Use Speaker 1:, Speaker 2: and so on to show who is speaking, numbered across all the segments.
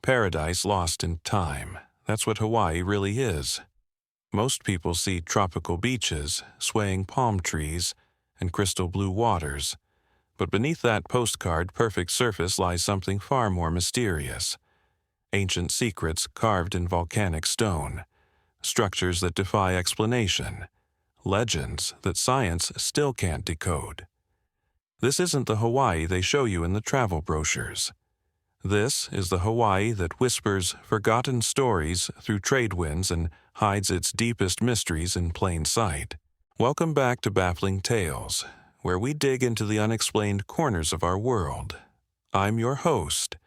Speaker 1: paradise lost in time. That's what Hawaii really is. Most people see tropical beaches, swaying palm trees, and crystal blue waters. But beneath that postcard perfect surface lies something far more mysterious. Ancient secrets carved in volcanic stone, structures that defy explanation, legends that science still can't decode. This isn't the Hawaii they show you in the travel brochures. This is the Hawaii that whispers forgotten stories through trade winds and hides its deepest mysteries in plain sight. Welcome back to Baffling Tales, where we dig into the unexplained corners of our world. I'm your host,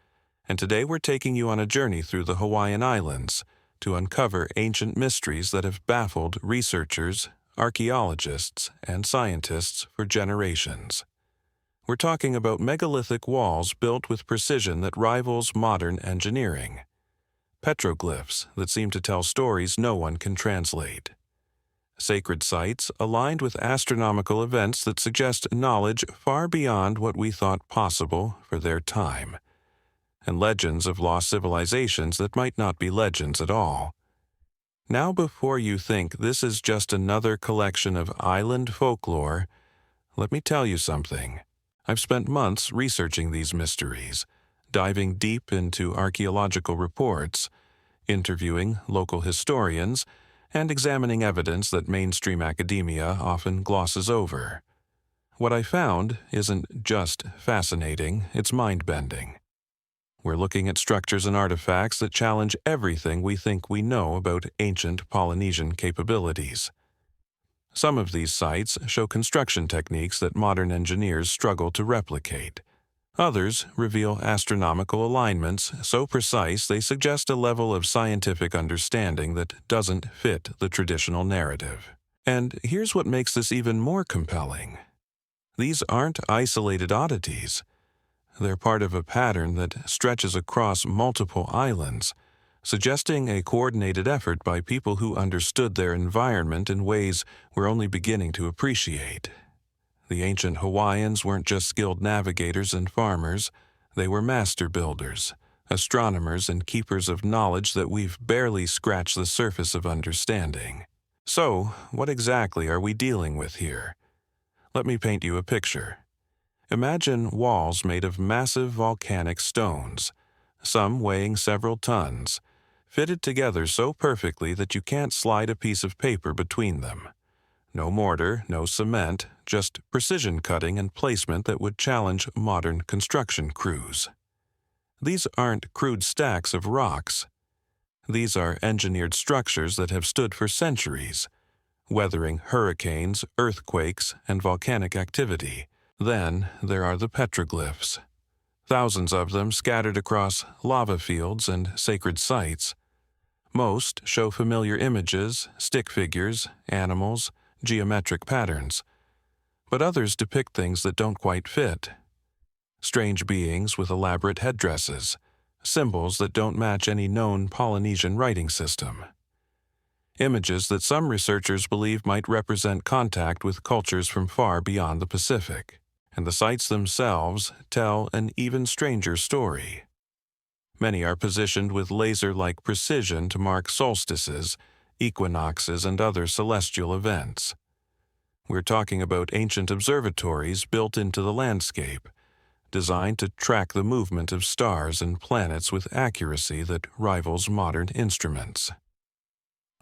Speaker 1: and today we're taking you on a journey through the Hawaiian Islands to uncover ancient mysteries that have baffled researchers, archaeologists, and scientists for generations. We're talking about megalithic walls built with precision that rivals modern engineering, petroglyphs that seem to tell stories no one can translate, sacred sites aligned with astronomical events that suggest knowledge far beyond what we thought possible for their time, and legends of lost civilizations that might not be legends at all. Now, before you think this is just another collection of island folklore, let me tell you something. I've spent months researching these mysteries, diving deep into archaeological reports, interviewing local historians, and examining evidence that mainstream academia often glosses over. What I found isn't just fascinating, it's mind-bending. We're looking at structures and artifacts that challenge everything we think we know about ancient Polynesian capabilities. Some of these sites show construction techniques that modern engineers struggle to replicate. Others reveal astronomical alignments so precise they suggest a level of scientific understanding that doesn't fit the traditional narrative. And here's what makes this even more compelling. These aren't isolated oddities. They're part of a pattern that stretches across multiple islands, suggesting a coordinated effort by people who understood their environment in ways we're only beginning to appreciate. The ancient Hawaiians weren't just skilled navigators and farmers, they were master builders, astronomers, and keepers of knowledge that we've barely scratched the surface of understanding. So, what exactly are we dealing with here? Let me paint you a picture. Imagine walls made of massive volcanic stones, some weighing several tons, fitted together so perfectly that you can't slide a piece of paper between them. No mortar, no cement, just precision cutting and placement that would challenge modern construction crews. These aren't crude stacks of rocks. These are engineered structures that have stood for centuries, weathering hurricanes, earthquakes, and volcanic activity. Then there are the petroglyphs. Thousands of them scattered across lava fields and sacred sites. Most show familiar images, stick figures, animals, geometric patterns. But others depict things that don't quite fit. Strange beings with elaborate headdresses, symbols that don't match any known Polynesian writing system. Images that some researchers believe might represent contact with cultures from far beyond the Pacific. And the sites themselves tell an even stranger story. Many are positioned with laser-like precision to mark solstices, equinoxes, and other celestial events. We're talking about ancient observatories built into the landscape, designed to track the movement of stars and planets with accuracy that rivals modern instruments.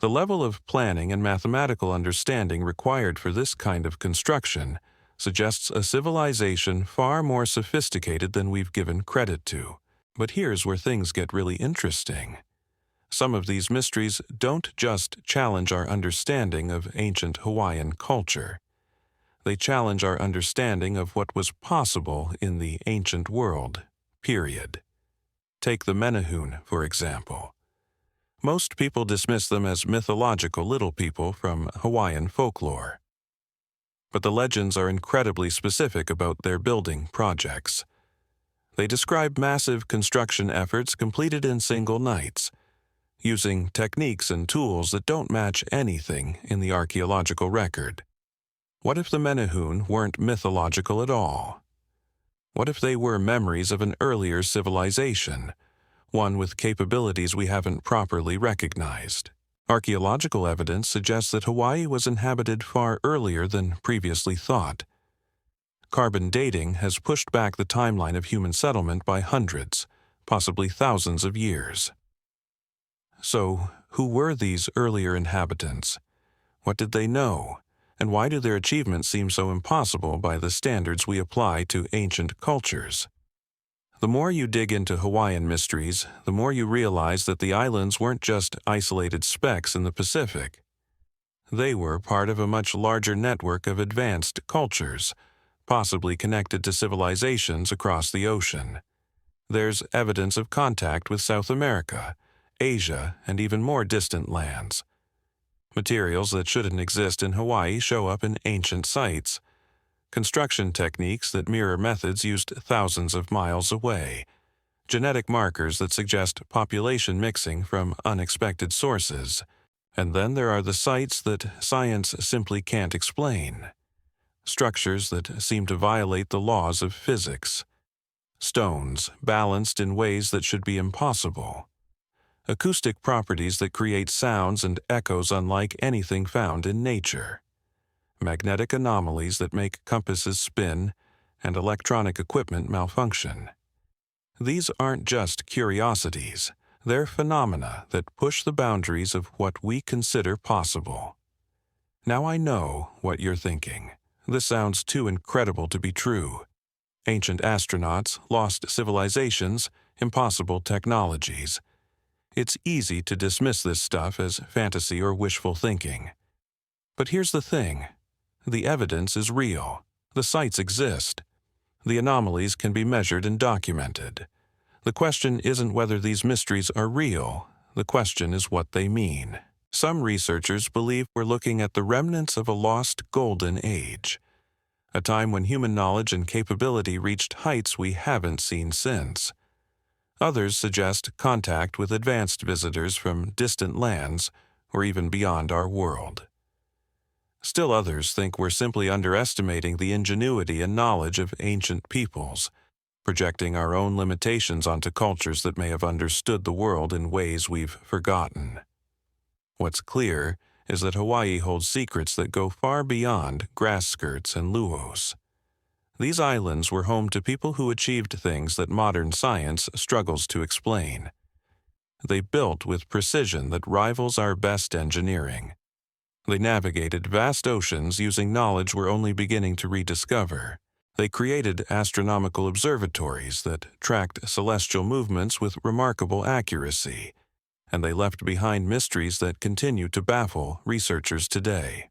Speaker 1: The level of planning and mathematical understanding required for this kind of construction suggests a civilization far more sophisticated than we've given credit to. But here's where things get really interesting. Some of these mysteries don't just challenge our understanding of ancient Hawaiian culture. They challenge our understanding of what was possible in the ancient world, period. Take the Menehune, for example. Most people dismiss them as mythological little people from Hawaiian folklore. But the legends are incredibly specific about their building projects. They describe massive construction efforts completed in single nights, using techniques and tools that don't match anything in the archaeological record. What if the Menehune weren't mythological at all? What if they were memories of an earlier civilization, one with capabilities we haven't properly recognized. Archaeological evidence suggests that Hawaii was inhabited far earlier than previously thought. Carbon dating has pushed back the timeline of human settlement by hundreds, possibly thousands of years. So, who were these earlier inhabitants? What did they know? And why do their achievements seem so impossible by the standards we apply to ancient cultures? The more you dig into Hawaiian mysteries, the more you realize that the islands weren't just isolated specks in the Pacific. They were part of a much larger network of advanced cultures, possibly connected to civilizations across the ocean. There's evidence of contact with South America, Asia, and even more distant lands. Materials that shouldn't exist in Hawaii show up in ancient sites. Construction techniques that mirror methods used thousands of miles away. Genetic markers that suggest population mixing from unexpected sources. And then there are the sites that science simply can't explain. Structures that seem to violate the laws of physics. Stones balanced in ways that should be impossible. Acoustic properties that create sounds and echoes unlike anything found in nature. Magnetic anomalies that make compasses spin and electronic equipment malfunction. These aren't just curiosities, they're phenomena that push the boundaries of what we consider possible. Now I know what you're thinking. This sounds too incredible to be true. Ancient astronauts, lost civilizations, impossible technologies. It's easy to dismiss this stuff as fantasy or wishful thinking. But here's the thing. The evidence is real. The sites exist. The anomalies can be measured and documented. The question isn't whether these mysteries are real. The question is what they mean. Some researchers believe we're looking at the remnants of a lost golden age, a time when human knowledge and capability reached heights we haven't seen since. Others suggest contact with advanced visitors from distant lands or even beyond our world. Still others think we're simply underestimating the ingenuity and knowledge of ancient peoples, projecting our own limitations onto cultures that may have understood the world in ways we've forgotten. What's clear is that Hawaii holds secrets that go far beyond grass skirts and luos. These islands were home to people who achieved things that modern science struggles to explain. They built with precision that rivals our best engineering. They navigated vast oceans using knowledge we're only beginning to rediscover. They created astronomical observatories that tracked celestial movements with remarkable accuracy, and they left behind mysteries that continue to baffle researchers today.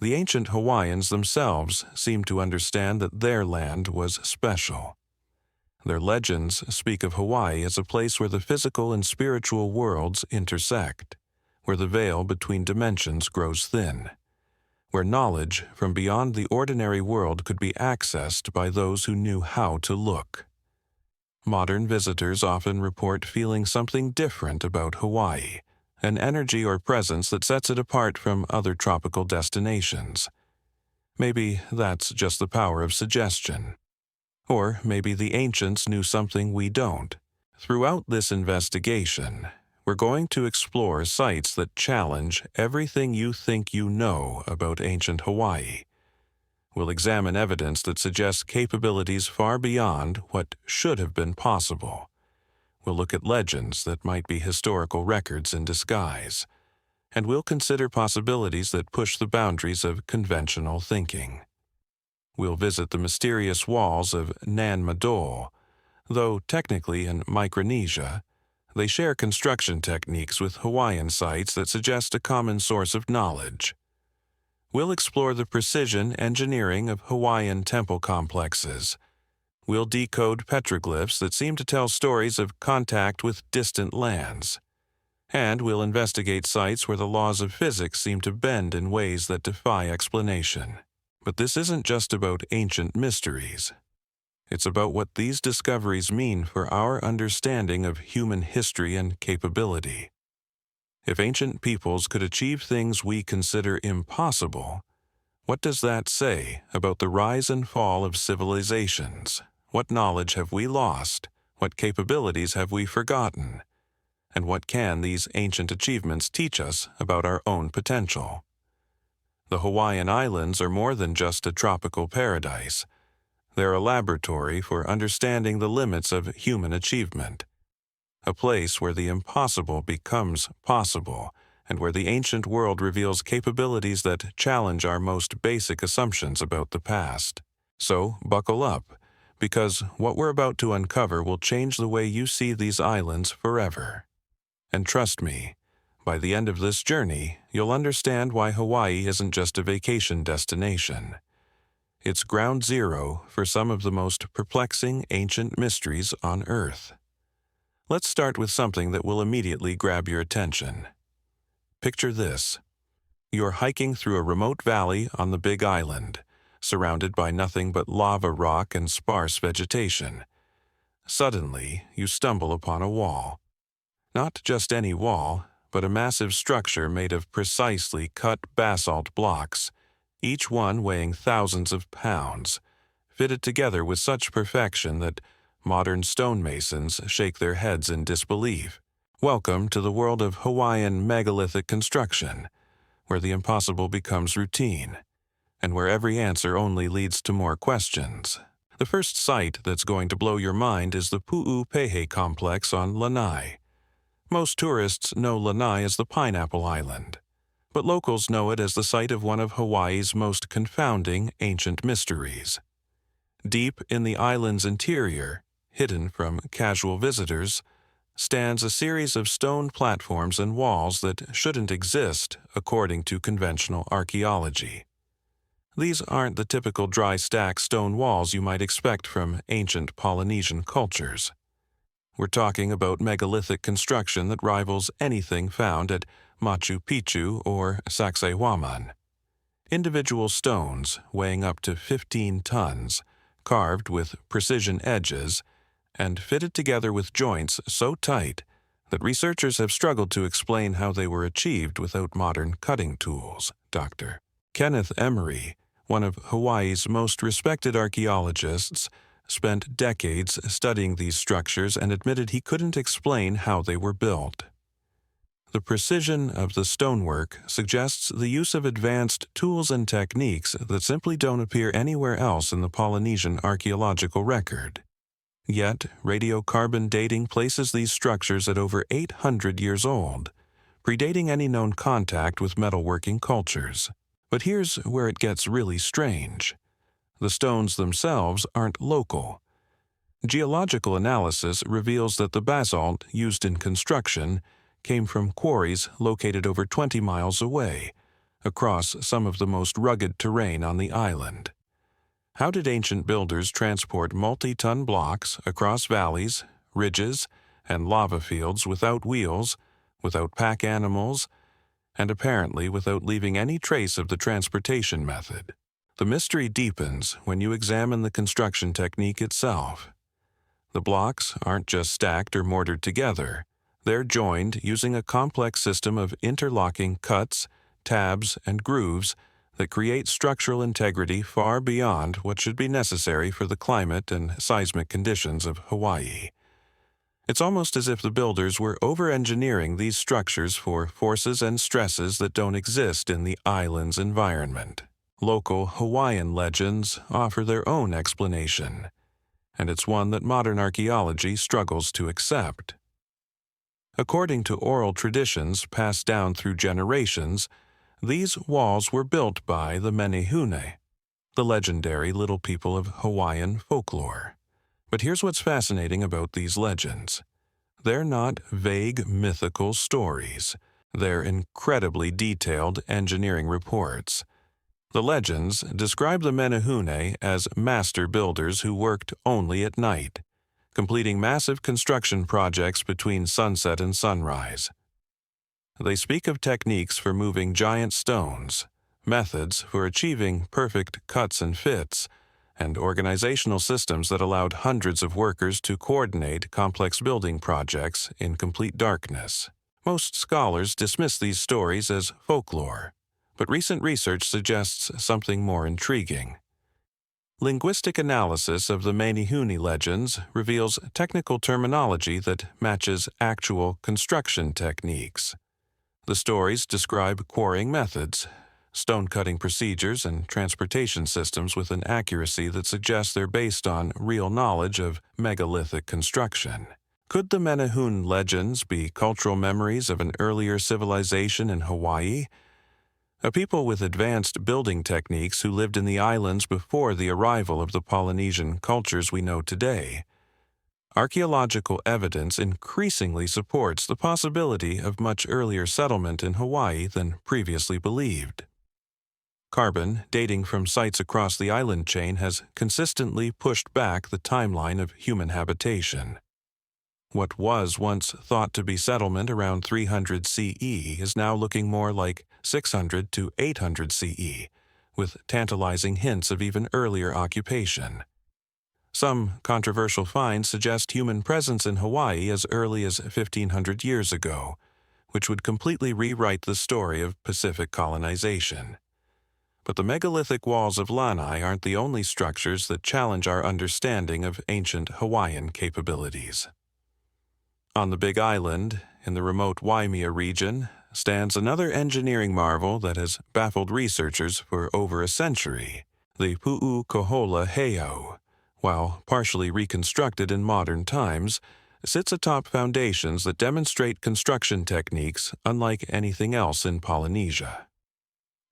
Speaker 1: The ancient Hawaiians themselves seem to understand that their land was special. Their legends speak of Hawaii as a place where the physical and spiritual worlds intersect, where the veil between dimensions grows thin, where knowledge from beyond the ordinary world could be accessed by those who knew how to look. Modern visitors often report feeling something different about Hawaii, an energy or presence that sets it apart from other tropical destinations. Maybe that's just the power of suggestion. Or maybe the ancients knew something we don't. Throughout this investigation, we're going to explore sites that challenge everything you think you know about ancient Hawaii. We'll examine evidence that suggests capabilities far beyond what should have been possible. We'll look at legends that might be historical records in disguise. And we'll consider possibilities that push the boundaries of conventional thinking. We'll visit the mysterious walls of Nan Madol. Though technically in Micronesia, they share construction techniques with Hawaiian sites that suggest a common source of knowledge. We'll explore the precision engineering of Hawaiian temple complexes. We'll decode petroglyphs that seem to tell stories of contact with distant lands. And we'll investigate sites where the laws of physics seem to bend in ways that defy explanation. But this isn't just about ancient mysteries. It's about what these discoveries mean for our understanding of human history and capability. If ancient peoples could achieve things we consider impossible, what does that say about the rise and fall of civilizations? What knowledge have we lost? What capabilities have we forgotten? And what can these ancient achievements teach us about our own potential? The Hawaiian Islands are more than just a tropical paradise. They're a laboratory for understanding the limits of human achievement, a place where the impossible becomes possible, and where the ancient world reveals capabilities that challenge our most basic assumptions about the past. So, buckle up, because what we're about to uncover will change the way you see these islands forever. And trust me, by the end of this journey, you'll understand why Hawaii isn't just a vacation destination. It's ground zero for some of the most perplexing ancient mysteries on Earth. Let's start with something that will immediately grab your attention. Picture this. You're hiking through a remote valley on the Big Island, surrounded by nothing but lava rock and sparse vegetation. Suddenly, you stumble upon a wall. Not just any wall, but a massive structure made of precisely cut basalt blocks, each one weighing thousands of pounds, fitted together with such perfection that modern stonemasons shake their heads in disbelief. Welcome to the world of Hawaiian megalithic construction, where the impossible becomes routine, and where every answer only leads to more questions. The first site that's going to blow your mind is the Pu'upehe complex on Lanai. Most tourists know Lanai as the Pineapple Island, but locals know it as the site of one of Hawaii's most confounding ancient mysteries. Deep in the island's interior, hidden from casual visitors, stands a series of stone platforms and walls that shouldn't exist according to conventional archaeology. These aren't the typical dry stack stone walls you might expect from ancient Polynesian cultures. We're talking about megalithic construction that rivals anything found at Machu Picchu or Sacsayhuaman. Individual stones weighing up to 15 tons, carved with precision edges, and fitted together with joints so tight that researchers have struggled to explain how they were achieved without modern cutting tools. Dr. Kenneth Emery, one of Hawaii's most respected archaeologists, spent decades studying these structures and admitted he couldn't explain how they were built. The precision of the stonework suggests the use of advanced tools and techniques that simply don't appear anywhere else in the Polynesian archaeological record. Yet, radiocarbon dating places these structures at over 800 years old, predating any known contact with metalworking cultures. But here's where it gets really strange. The stones themselves aren't local. Geological analysis reveals that the basalt used in construction came from quarries located over 20 miles away, across some of the most rugged terrain on the island. How did ancient builders transport multi-ton blocks across valleys, ridges, and lava fields without wheels, without pack animals, and apparently without leaving any trace of the transportation method? The mystery deepens when you examine the construction technique itself. The blocks aren't just stacked or mortared together. They're joined using a complex system of interlocking cuts, tabs, and grooves that create structural integrity far beyond what should be necessary for the climate and seismic conditions of Hawaii. It's almost as if the builders were over-engineering these structures for forces and stresses that don't exist in the island's environment. Local Hawaiian legends offer their own explanation, and it's one that modern archaeology struggles to accept. According to oral traditions passed down through generations, these walls were built by the Menehune, the legendary little people of Hawaiian folklore. But here's what's fascinating about these legends. They're not vague mythical stories. They're incredibly detailed engineering reports. The legends describe the Menehune as master builders who worked only at night, completing massive construction projects between sunset and sunrise. They speak of techniques for moving giant stones, methods for achieving perfect cuts and fits, and organizational systems that allowed hundreds of workers to coordinate complex building projects in complete darkness. Most scholars dismiss these stories as folklore, but recent research suggests something more intriguing. Linguistic analysis of the Menehune legends reveals technical terminology that matches actual construction techniques. The stories describe quarrying methods, stone-cutting procedures, and transportation systems with an accuracy that suggests they're based on real knowledge of megalithic construction. Could the Menehune legends be cultural memories of an earlier civilization in Hawaii? A people with advanced building techniques who lived in the islands before the arrival of the Polynesian cultures we know today. Archaeological evidence increasingly supports the possibility of much earlier settlement in Hawaii than previously believed. Carbon, dating from sites across the island chain, has consistently pushed back the timeline of human habitation. What was once thought to be settlement around 300 CE is now looking more like 600 to 800 CE, with tantalizing hints of even earlier occupation. Some controversial finds suggest human presence in Hawaii as early as 1,500 years ago, which would completely rewrite the story of Pacific colonization. But the megalithic walls of Lanai aren't the only structures that challenge our understanding of ancient Hawaiian capabilities. On the Big Island, in the remote Waimea region, stands another engineering marvel that has baffled researchers for over a century, the Pu'ukohola Heiau. While partially reconstructed in modern times, sits atop foundations that demonstrate construction techniques unlike anything else in Polynesia.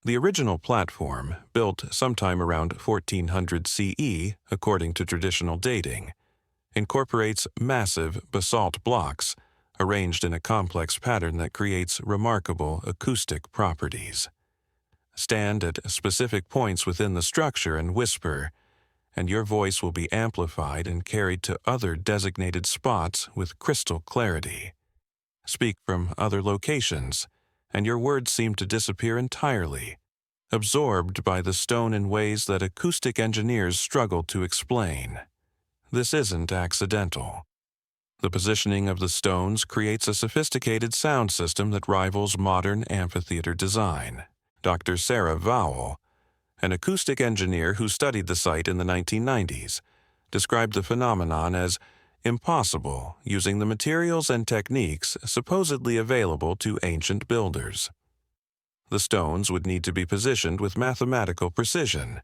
Speaker 1: The original platform, built sometime around 1400 CE, according to traditional dating, incorporates massive basalt blocks arranged in a complex pattern that creates remarkable acoustic properties. Stand at specific points within the structure and whisper, and your voice will be amplified and carried to other designated spots with crystal clarity. Speak from other locations, and your words seem to disappear entirely, absorbed by the stone in ways that acoustic engineers struggle to explain. This isn't accidental. The positioning of the stones creates a sophisticated sound system that rivals modern amphitheater design. Dr. Sarah Vowell, an acoustic engineer who studied the site in the 1990s, described the phenomenon as impossible using the materials and techniques supposedly available to ancient builders. The stones would need to be positioned with mathematical precision,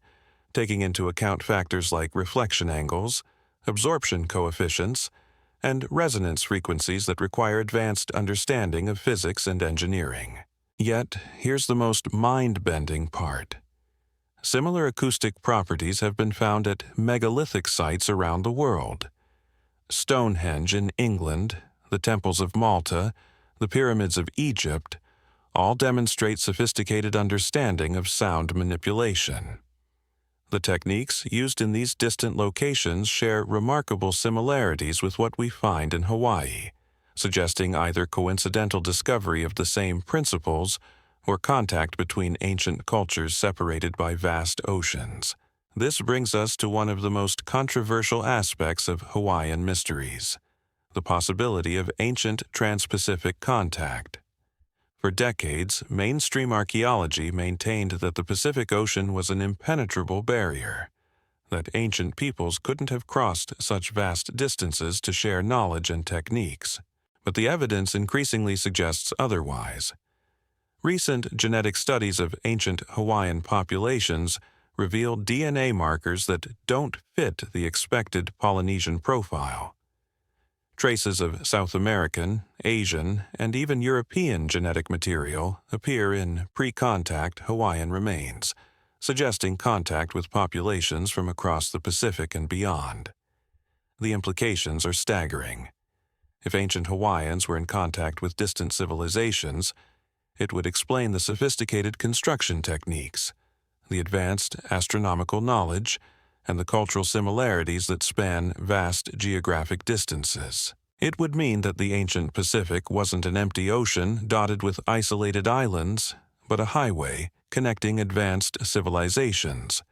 Speaker 1: taking into account factors like reflection angles, absorption coefficients, and resonance frequencies that require advanced understanding of physics and engineering. Yet, here's the most mind-bending part. Similar acoustic properties have been found at megalithic sites around the world. Stonehenge in England, the temples of Malta, the pyramids of Egypt, all demonstrate sophisticated understanding of sound manipulation. The techniques used in these distant locations share remarkable similarities with what we find in Hawaii, suggesting either coincidental discovery of the same principles or contact between ancient cultures separated by vast oceans. This brings us to one of the most controversial aspects of Hawaiian mysteries, the possibility of ancient trans-Pacific contact. For decades, mainstream archaeology maintained that the Pacific Ocean was an impenetrable barrier, that ancient peoples couldn't have crossed such vast distances to share knowledge and techniques. But the evidence increasingly suggests otherwise. Recent genetic studies of ancient Hawaiian populations reveal DNA markers that don't fit the expected Polynesian profile. Traces of South American, Asian, and even European genetic material appear in pre-contact Hawaiian remains, suggesting contact with populations from across the Pacific and beyond. The implications are staggering. If ancient Hawaiians were in contact with distant civilizations, it would explain the sophisticated construction techniques, the advanced astronomical knowledge, and the cultural similarities that span vast geographic distances. It would mean that the ancient Pacific wasn't an empty ocean dotted with isolated islands, but a highway connecting advanced civilizations.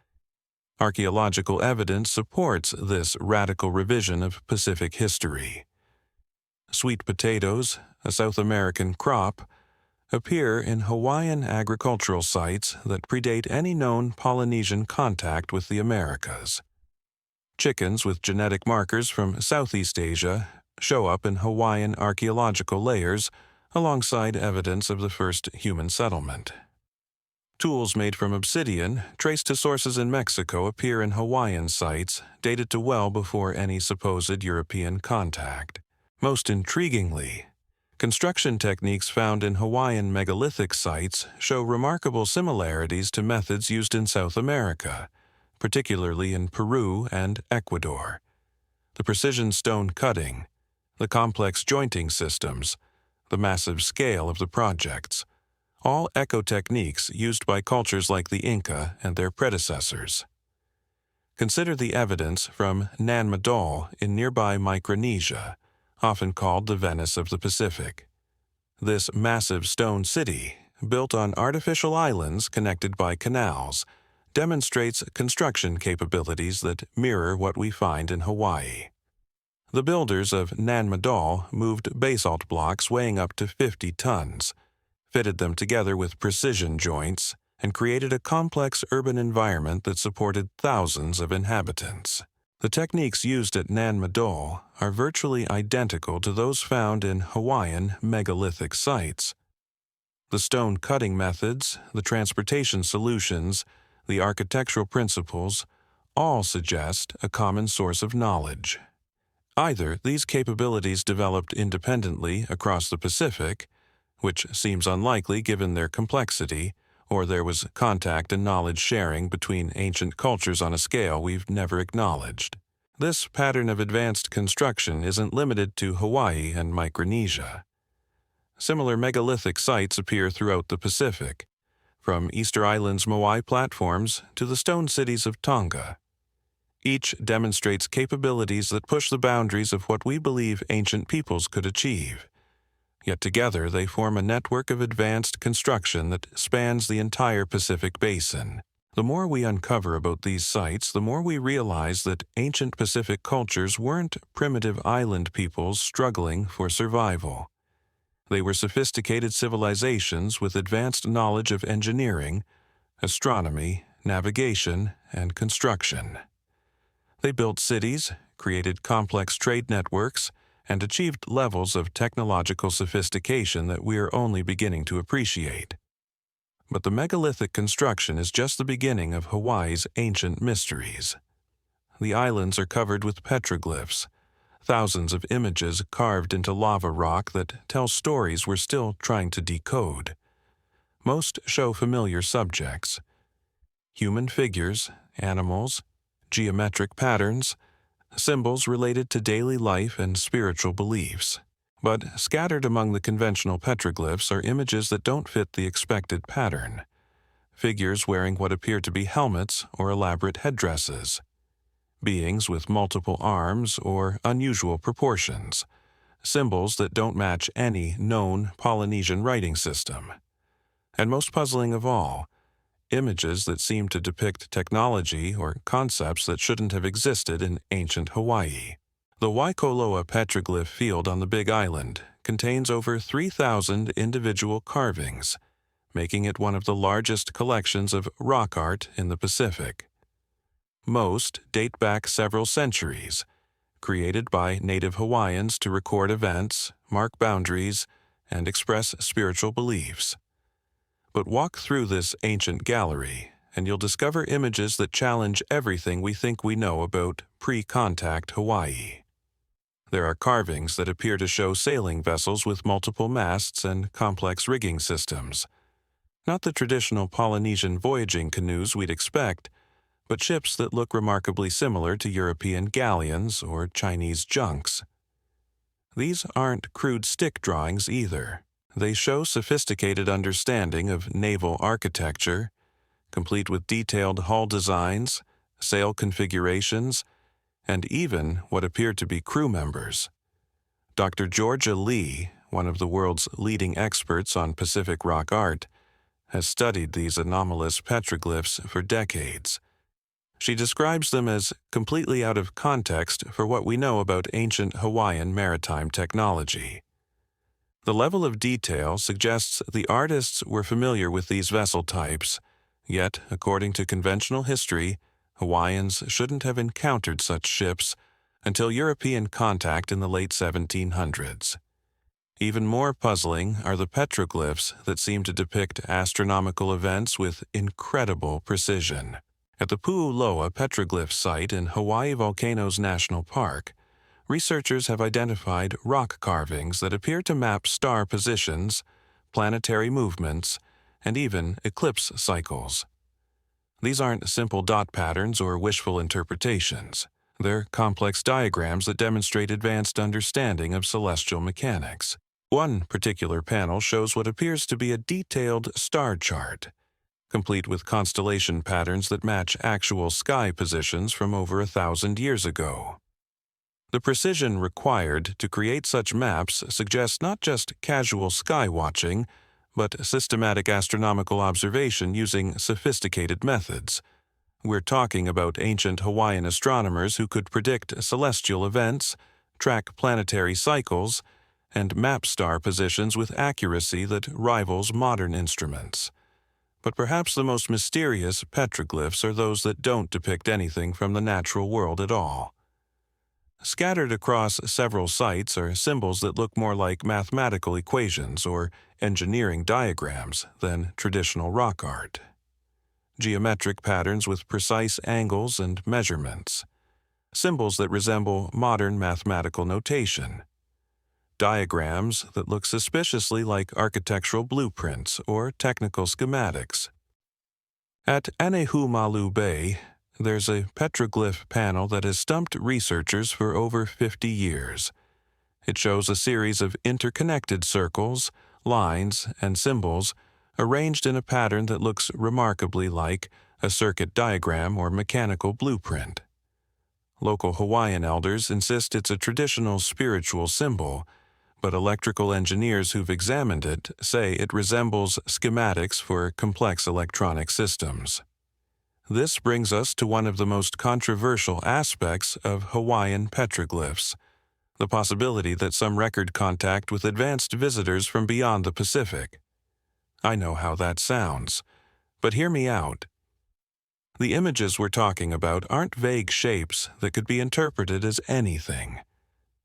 Speaker 1: Archaeological evidence supports this radical revision of Pacific history. Sweet potatoes, a South American crop, appear in Hawaiian agricultural sites that predate any known Polynesian contact with the Americas. Chickens with genetic markers from Southeast Asia show up in Hawaiian archaeological layers alongside evidence of the first human settlement. Tools made from obsidian, traced to sources in Mexico, appear in Hawaiian sites dated to well before any supposed European contact. Most intriguingly, construction techniques found in Hawaiian megalithic sites show remarkable similarities to methods used in South America, particularly in Peru and Ecuador. The precision stone cutting, the complex jointing systems, the massive scale of the projects, all echo techniques used by cultures like the Inca and their predecessors. Consider the evidence from Nan Madol in nearby Micronesia, often called the Venice of the Pacific. This massive stone city, built on artificial islands connected by canals, demonstrates construction capabilities that mirror what we find in Hawaii. The builders of Nan Madol moved basalt blocks weighing up to 50 tons, fitted them together with precision joints, and created a complex urban environment that supported thousands of inhabitants. The techniques used at Nan Madol are virtually identical to those found in Hawaiian megalithic sites. The stone cutting methods, the transportation solutions, the architectural principles, all suggest a common source of knowledge. Either these capabilities developed independently across the Pacific, which seems unlikely given their complexity, or there was contact and knowledge sharing between ancient cultures on a scale we've never acknowledged. This pattern of advanced construction isn't limited to Hawaii and Micronesia. Similar megalithic sites appear throughout the Pacific, from Easter Island's Moai platforms to the stone cities of Tonga. Each demonstrates capabilities that push the boundaries of what we believe ancient peoples could achieve. Yet together they form a network of advanced construction that spans the entire Pacific Basin. The more we uncover about these sites, the more we realize that ancient Pacific cultures weren't primitive island peoples struggling for survival. They were sophisticated civilizations with advanced knowledge of engineering, astronomy, navigation, and construction. They built cities, created complex trade networks, and achieved levels of technological sophistication that we are only beginning to appreciate. But the megalithic construction is just the beginning of Hawaii's ancient mysteries. The islands are covered with petroglyphs, thousands of images carved into lava rock that tell stories we're still trying to decode. Most show familiar subjects: human figures, animals, geometric patterns, symbols related to daily life and spiritual beliefs. But scattered among the conventional petroglyphs are images that don't fit the expected pattern. Figures wearing what appear to be helmets or elaborate headdresses. Beings with multiple arms or unusual proportions. Symbols that don't match any known Polynesian writing system. And most puzzling of all, images that seem to depict technology or concepts that shouldn't have existed in ancient Hawaii. The Waikoloa petroglyph field on the Big Island contains over 3,000 individual carvings, making it one of the largest collections of rock art in the Pacific. Most date back several centuries, created by native Hawaiians to record events, mark boundaries, and express spiritual beliefs. But walk through this ancient gallery, and you'll discover images that challenge everything we think we know about pre-contact Hawaii. There are carvings that appear to show sailing vessels with multiple masts and complex rigging systems. Not the traditional Polynesian voyaging canoes we'd expect, but ships that look remarkably similar to European galleons or Chinese junks. These aren't crude stick drawings either. They show sophisticated understanding of naval architecture, complete with detailed hull designs, sail configurations, and even what appear to be crew members. Dr. Georgia Lee, one of the world's leading experts on Pacific rock art, has studied these anomalous petroglyphs for decades. She describes them as completely out of context for what we know about ancient Hawaiian maritime technology. The level of detail suggests the artists were familiar with these vessel types, yet, according to conventional history, Hawaiians shouldn't have encountered such ships until European contact in the late 1700s. Even more puzzling are the petroglyphs that seem to depict astronomical events with incredible precision. At the Pu'uloa petroglyph site in Hawaii Volcanoes National Park, researchers have identified rock carvings that appear to map star positions, planetary movements, and even eclipse cycles. These aren't simple dot patterns or wishful interpretations. They're complex diagrams that demonstrate advanced understanding of celestial mechanics. One particular panel shows what appears to be a detailed star chart, complete with constellation patterns that match actual sky positions from over 1,000 years ago. The precision required to create such maps suggests not just casual sky watching, but systematic astronomical observation using sophisticated methods. We're talking about ancient Hawaiian astronomers who could predict celestial events, track planetary cycles, and map star positions with accuracy that rivals modern instruments. But perhaps the most mysterious petroglyphs are those that don't depict anything from the natural world at all. Scattered across several sites are symbols that look more like mathematical equations or engineering diagrams than traditional rock art. Geometric patterns with precise angles and measurements. Symbols that resemble modern mathematical notation. Diagrams that look suspiciously like architectural blueprints or technical schematics. At Anehumalu Bay, there's a petroglyph panel that has stumped researchers for over 50 years. It shows a series of interconnected circles, lines, and symbols arranged in a pattern that looks remarkably like a circuit diagram or mechanical blueprint. Local Hawaiian elders insist it's a traditional spiritual symbol, but electrical engineers who've examined it say it resembles schematics for complex electronic systems. This brings us to one of the most controversial aspects of Hawaiian petroglyphs, the possibility that some record contact with advanced visitors from beyond the Pacific. I know how that sounds, but hear me out. The images we're talking about aren't vague shapes that could be interpreted as anything.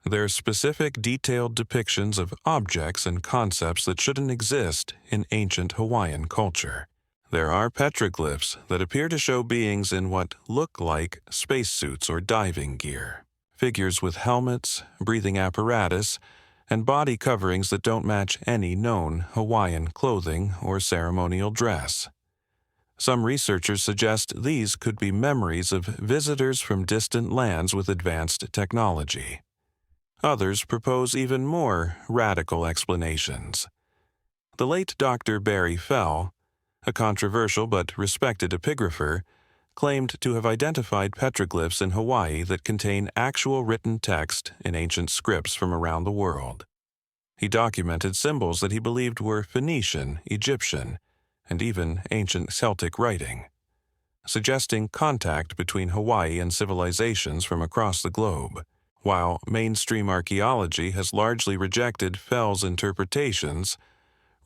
Speaker 1: They're specific, detailed depictions of objects and concepts that shouldn't exist in ancient Hawaiian culture. There are petroglyphs that appear to show beings in what look like spacesuits or diving gear, figures with helmets, breathing apparatus, and body coverings that don't match any known Hawaiian clothing or ceremonial dress. Some researchers suggest these could be memories of visitors from distant lands with advanced technology. Others propose even more radical explanations. The late Dr. Barry Fell, a controversial but respected epigrapher, claimed to have identified petroglyphs in Hawaii that contain actual written text in ancient scripts from around the world. He documented symbols that he believed were Phoenician, Egyptian, and even ancient Celtic writing, suggesting contact between Hawaii and civilizations from across the globe. While mainstream archaeology has largely rejected Fell's interpretations,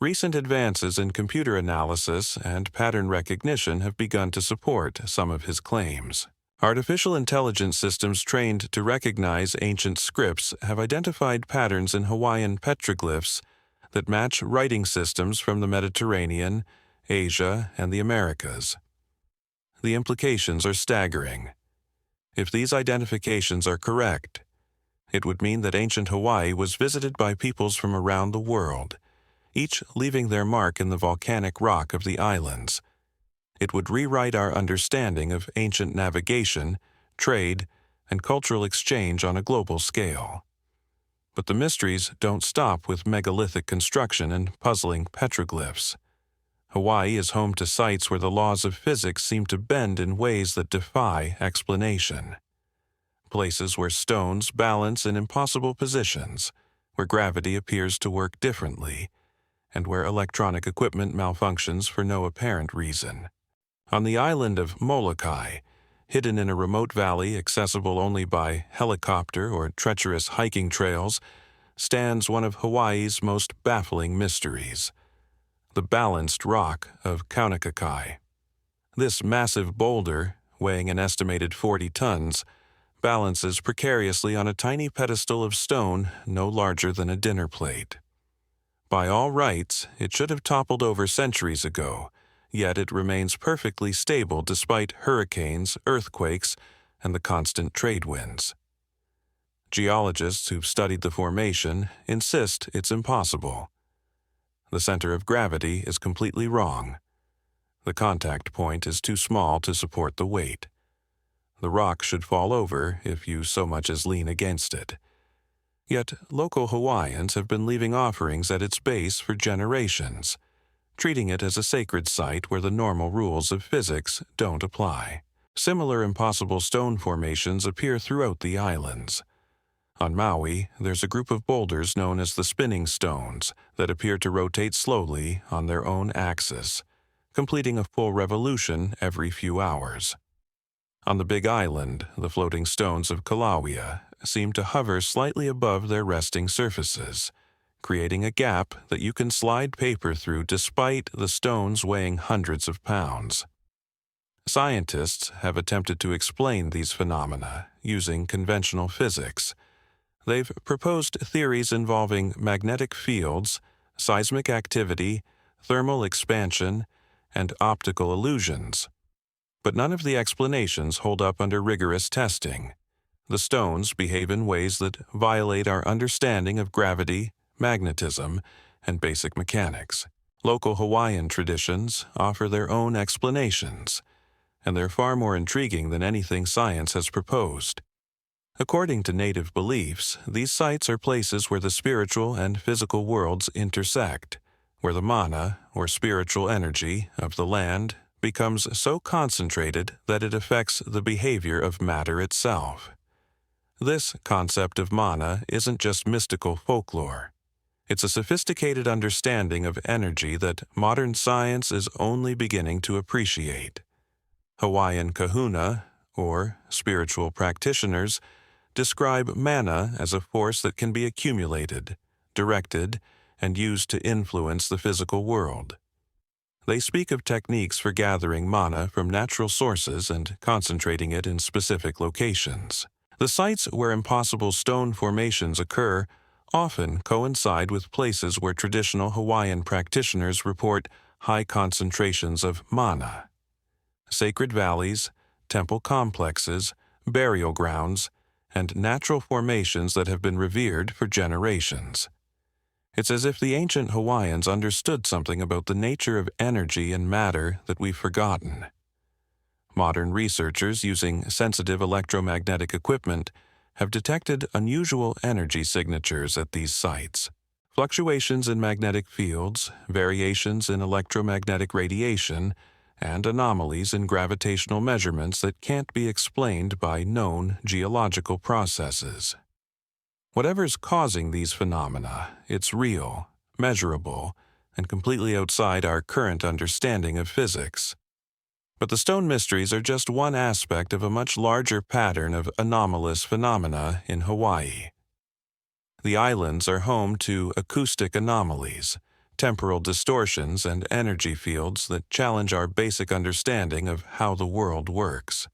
Speaker 1: recent advances in computer analysis and pattern recognition have begun to support some of his claims. Artificial intelligence systems trained to recognize ancient scripts have identified patterns in Hawaiian petroglyphs that match writing systems from the Mediterranean, Asia, and the Americas. The implications are staggering. If these identifications are correct, it would mean that ancient Hawaii was visited by peoples from around the world, each leaving their mark in the volcanic rock of the islands. It would rewrite our understanding of ancient navigation, trade, and cultural exchange on a global scale. But the mysteries don't stop with megalithic construction and puzzling petroglyphs. Hawaii is home to sites where the laws of physics seem to bend in ways that defy explanation. Places where stones balance in impossible positions, where gravity appears to work differently, and where electronic equipment malfunctions for no apparent reason. On the island of Molokai, hidden in a remote valley accessible only by helicopter or treacherous hiking trails, stands one of Hawaii's most baffling mysteries, the balanced rock of Kaunakakai. This massive boulder, weighing an estimated 40 tons, balances precariously on a tiny pedestal of stone no larger than a dinner plate. By all rights, it should have toppled over centuries ago, yet it remains perfectly stable despite hurricanes, earthquakes, and the constant trade winds. Geologists who've studied the formation insist it's impossible. The center of gravity is completely wrong. The contact point is too small to support the weight. The rock should fall over if you so much as lean against it. Yet local Hawaiians have been leaving offerings at its base for generations, treating it as a sacred site where the normal rules of physics don't apply. Similar impossible stone formations appear throughout the islands. On Maui, there's a group of boulders known as the spinning stones that appear to rotate slowly on their own axis, completing a full revolution every few hours. On the Big Island, the floating stones of Kilauea seem to hover slightly above their resting surfaces, creating a gap that you can slide paper through despite the stones weighing hundreds of pounds. Scientists have attempted to explain these phenomena using conventional physics. They've proposed theories involving magnetic fields, seismic activity, thermal expansion, and optical illusions. But none of the explanations hold up under rigorous testing. The stones behave in ways that violate our understanding of gravity, magnetism, and basic mechanics. Local Hawaiian traditions offer their own explanations, and they're far more intriguing than anything science has proposed. According to native beliefs, these sites are places where the spiritual and physical worlds intersect, where the mana, or spiritual energy, of the land becomes so concentrated that it affects the behavior of matter itself. This concept of mana isn't just mystical folklore. It's a sophisticated understanding of energy that modern science is only beginning to appreciate. Hawaiian kahuna, or spiritual practitioners, describe mana as a force that can be accumulated, directed, and used to influence the physical world. They speak of techniques for gathering mana from natural sources and concentrating it in specific locations. The sites where impossible stone formations occur often coincide with places where traditional Hawaiian practitioners report high concentrations of mana. Sacred valleys, temple complexes, burial grounds, and natural formations that have been revered for generations. It's as if the ancient Hawaiians understood something about the nature of energy and matter that we've forgotten. Modern researchers using sensitive electromagnetic equipment have detected unusual energy signatures at these sites. Fluctuations in magnetic fields, variations in electromagnetic radiation, and anomalies in gravitational measurements that can't be explained by known geological processes. Whatever's causing these phenomena, it's real, measurable, and completely outside our current understanding of physics. But the stone mysteries are just one aspect of a much larger pattern of anomalous phenomena in Hawaii. The islands are home to acoustic anomalies, temporal distortions, and energy fields that challenge our basic understanding of how the world works.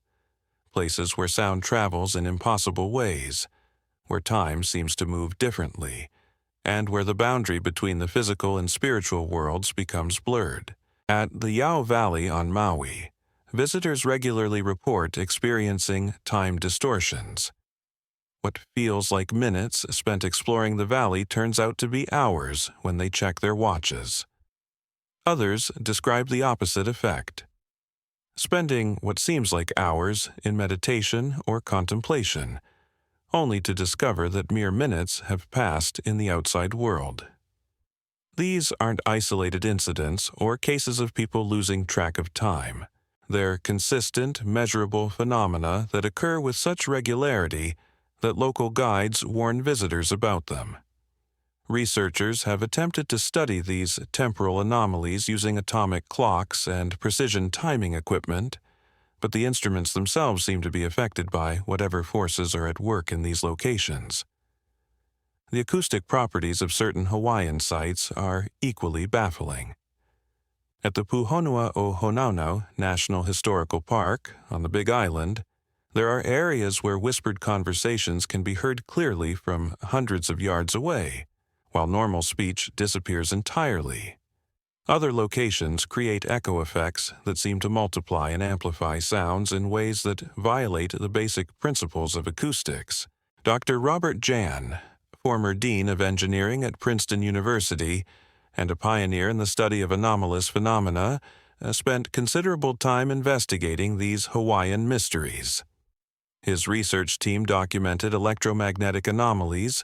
Speaker 1: Places where sound travels in impossible ways, where time seems to move differently, and where the boundary between the physical and spiritual worlds becomes blurred. At the Yao Valley on Maui, visitors regularly report experiencing time distortions. What feels like minutes spent exploring the valley turns out to be hours when they check their watches. Others describe the opposite effect, spending what seems like hours in meditation or contemplation, only to discover that mere minutes have passed in the outside world. These aren't isolated incidents or cases of people losing track of time. They're consistent, measurable phenomena that occur with such regularity that local guides warn visitors about them. Researchers have attempted to study these temporal anomalies using atomic clocks and precision timing equipment, but the instruments themselves seem to be affected by whatever forces are at work in these locations. The acoustic properties of certain Hawaiian sites are equally baffling. At the Puhonua o Honauno National Historical Park on the Big Island, there are areas where whispered conversations can be heard clearly from hundreds of yards away, while normal speech disappears entirely. Other locations create echo effects that seem to multiply and amplify sounds in ways that violate the basic principles of acoustics. Dr. Robert Jan, former Dean of Engineering at Princeton University and a pioneer in the study of anomalous phenomena, spent considerable time investigating these Hawaiian mysteries. His research team documented electromagnetic anomalies,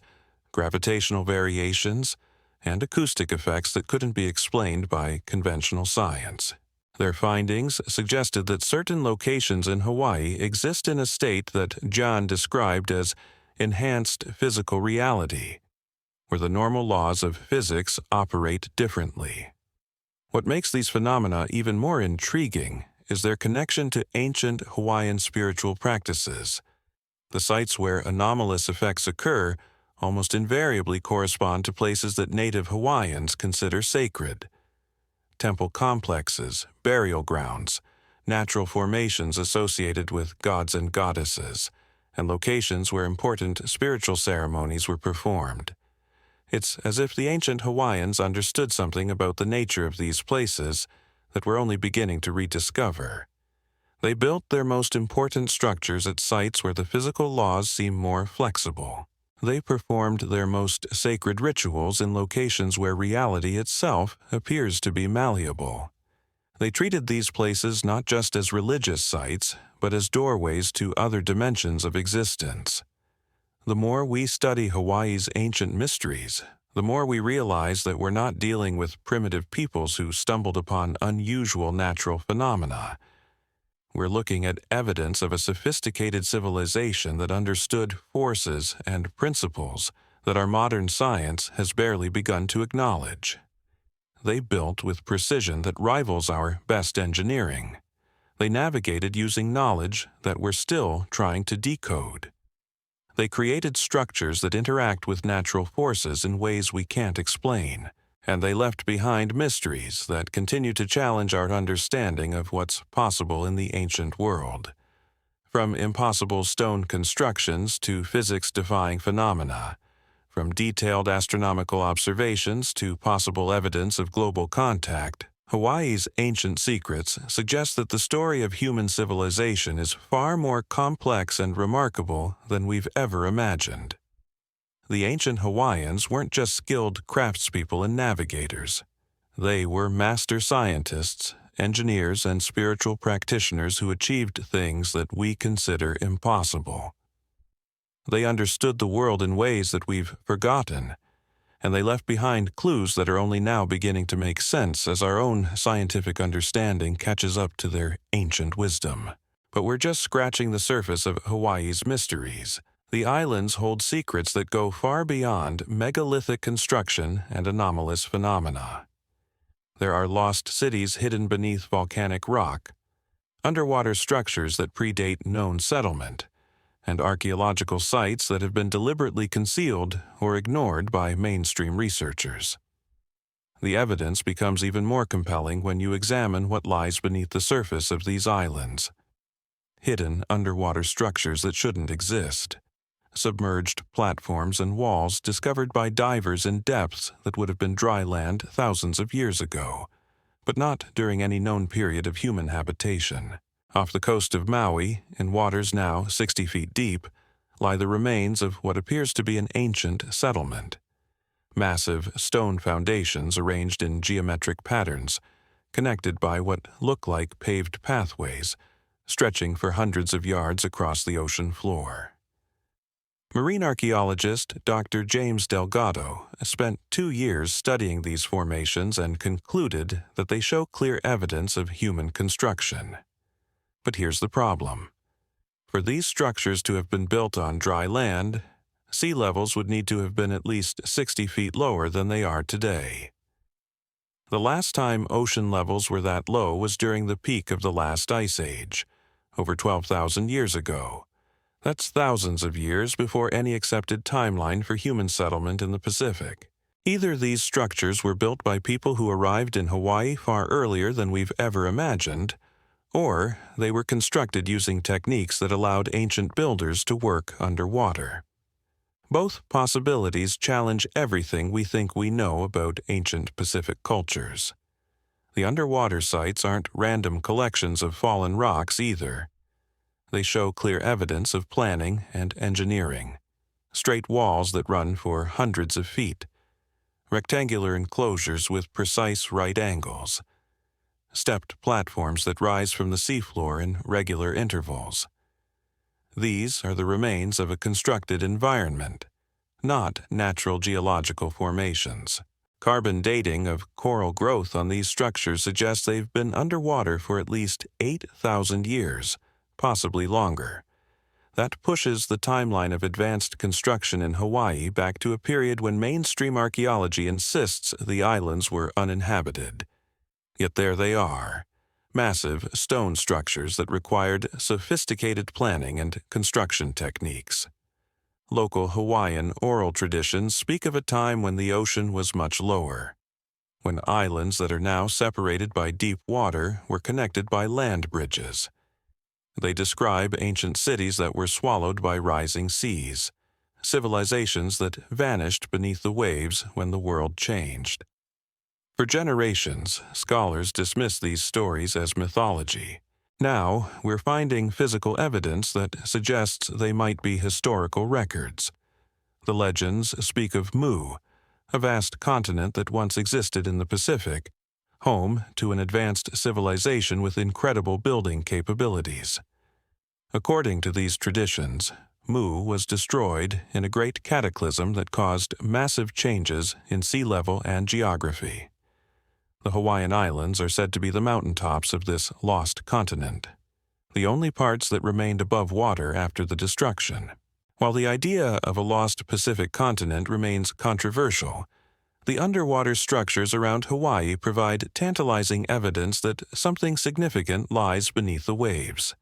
Speaker 1: gravitational variations, and acoustic effects that couldn't be explained by conventional science. Their findings suggested that certain locations in Hawaii exist in a state that John described as enhanced physical reality, where the normal laws of physics operate differently. What makes these phenomena even more intriguing is their connection to ancient Hawaiian spiritual practices. The sites where anomalous effects occur almost invariably correspond to places that native Hawaiians consider sacred. Temple complexes, burial grounds, natural formations associated with gods and goddesses, and locations where important spiritual ceremonies were performed. It's as if the ancient Hawaiians understood something about the nature of these places that we're only beginning to rediscover. They built their most important structures at sites where the physical laws seem more flexible. They performed their most sacred rituals in locations where reality itself appears to be malleable. They treated these places not just as religious sites, but as doorways to other dimensions of existence. The more we study Hawaii's ancient mysteries, the more we realize that we're not dealing with primitive peoples who stumbled upon unusual natural phenomena. We're looking at evidence of a sophisticated civilization that understood forces and principles that our modern science has barely begun to acknowledge. They built with precision that rivals our best engineering. They navigated using knowledge that we're still trying to decode. They created structures that interact with natural forces in ways we can't explain. And they left behind mysteries that continue to challenge our understanding of what's possible in the ancient world. From impossible stone constructions to physics-defying phenomena, from detailed astronomical observations to possible evidence of global contact, Hawaii's ancient secrets suggest that the story of human civilization is far more complex and remarkable than we've ever imagined. The ancient Hawaiians weren't just skilled craftspeople and navigators. They were master scientists, engineers, and spiritual practitioners who achieved things that we consider impossible. They understood the world in ways that we've forgotten, and they left behind clues that are only now beginning to make sense as our own scientific understanding catches up to their ancient wisdom. But we're just scratching the surface of Hawaii's mysteries. The islands hold secrets that go far beyond megalithic construction and anomalous phenomena. There are lost cities hidden beneath volcanic rock, underwater structures that predate known settlement, and archaeological sites that have been deliberately concealed or ignored by mainstream researchers. The evidence becomes even more compelling when you examine what lies beneath the surface of these islands. Hidden underwater structures that shouldn't exist. Submerged platforms and walls discovered by divers in depths that would have been dry land thousands of years ago, but not during any known period of human habitation. Off the coast of Maui, in waters now 60 feet deep, lie the remains of what appears to be an ancient settlement. Massive stone foundations arranged in geometric patterns, connected by what look like paved pathways, stretching for hundreds of yards across the ocean floor. Marine archaeologist Dr. James Delgado spent 2 years studying these formations and concluded that they show clear evidence of human construction. But here's the problem. For these structures to have been built on dry land, sea levels would need to have been at least 60 feet lower than they are today. The last time ocean levels were that low was during the peak of the last ice age, over 12,000 years ago. That's thousands of years before any accepted timeline for human settlement in the Pacific. Either these structures were built by people who arrived in Hawaii far earlier than we've ever imagined, or they were constructed using techniques that allowed ancient builders to work underwater. Both possibilities challenge everything we think we know about ancient Pacific cultures. The underwater sites aren't random collections of fallen rocks either. They show clear evidence of planning and engineering. Straight walls that run for hundreds of feet. Rectangular enclosures with precise right angles. Stepped platforms that rise from the seafloor in regular intervals. These are the remains of a constructed environment, not natural geological formations. Carbon dating of coral growth on these structures suggests they've been underwater for at least 8,000 years, possibly longer. That pushes the timeline of advanced construction in Hawaii back to a period when mainstream archaeology insists the islands were uninhabited. Yet there they are, massive stone structures that required sophisticated planning and construction techniques. Local Hawaiian oral traditions speak of a time when the ocean was much lower, when islands that are now separated by deep water were connected by land bridges. They describe ancient cities that were swallowed by rising seas, civilizations that vanished beneath the waves when the world changed. For generations, scholars dismissed these stories as mythology. Now, we're finding physical evidence that suggests they might be historical records. The legends speak of Mu, a vast continent that once existed in the Pacific, home to an advanced civilization with incredible building capabilities. According to these traditions, Mu was destroyed in a great cataclysm that caused massive changes in sea level and geography. The Hawaiian Islands are said to be the mountaintops of this lost continent, the only parts that remained above water after the destruction. While the idea of a lost Pacific continent remains controversial, the underwater structures around Hawaii provide tantalizing evidence that something significant lies beneath the waves.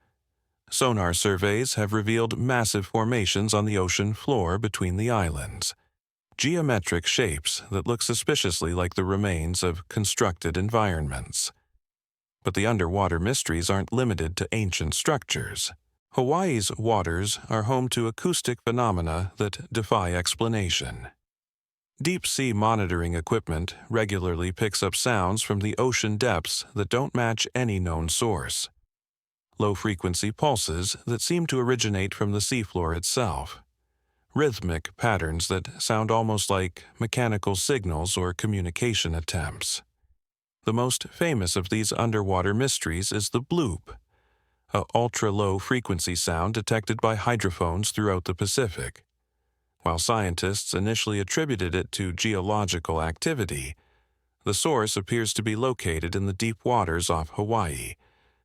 Speaker 1: Sonar surveys have revealed massive formations on the ocean floor between the islands. Geometric shapes that look suspiciously like the remains of constructed environments. But the underwater mysteries aren't limited to ancient structures. Hawaii's waters are home to acoustic phenomena that defy explanation. Deep-sea monitoring equipment regularly picks up sounds from the ocean depths that don't match any known source. Low-frequency pulses that seem to originate from the seafloor itself. Rhythmic patterns that sound almost like mechanical signals or communication attempts. The most famous of these underwater mysteries is the bloop, a ultra-low frequency sound detected by hydrophones throughout the Pacific. While scientists initially attributed it to geological activity, the source appears to be located in the deep waters off Hawaii,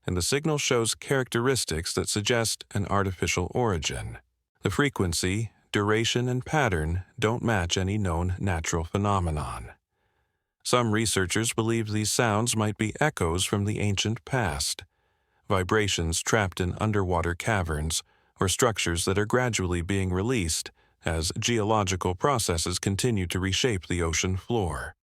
Speaker 1: and the signal shows characteristics that suggest an artificial origin. The frequency, duration, and pattern don't match any known natural phenomenon. Some researchers believe these sounds might be echoes from the ancient past, vibrations trapped in underwater caverns or structures that are gradually being released as geological processes continue to reshape the ocean floor.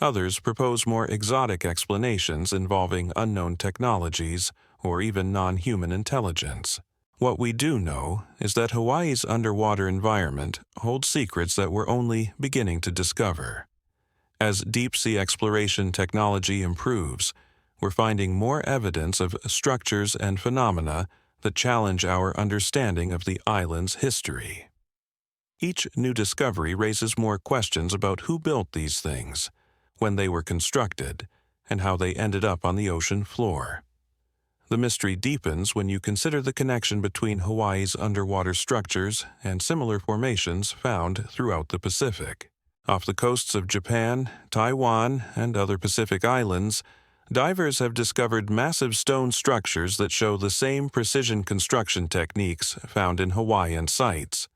Speaker 1: Others propose more exotic explanations involving unknown technologies or even non-human intelligence. What we do know is that Hawaii's underwater environment holds secrets that we're only beginning to discover. As deep-sea exploration technology improves, we're finding more evidence of structures and phenomena that challenge our understanding of the island's history. Each new discovery raises more questions about who built these things, when they were constructed, and how they ended up on the ocean floor. The mystery deepens when you consider the connection between Hawaii's underwater structures and similar formations found throughout the Pacific. Off the coasts of Japan, Taiwan, and other Pacific islands, divers have discovered massive stone structures that show the same precision construction techniques found in Hawaiian sites.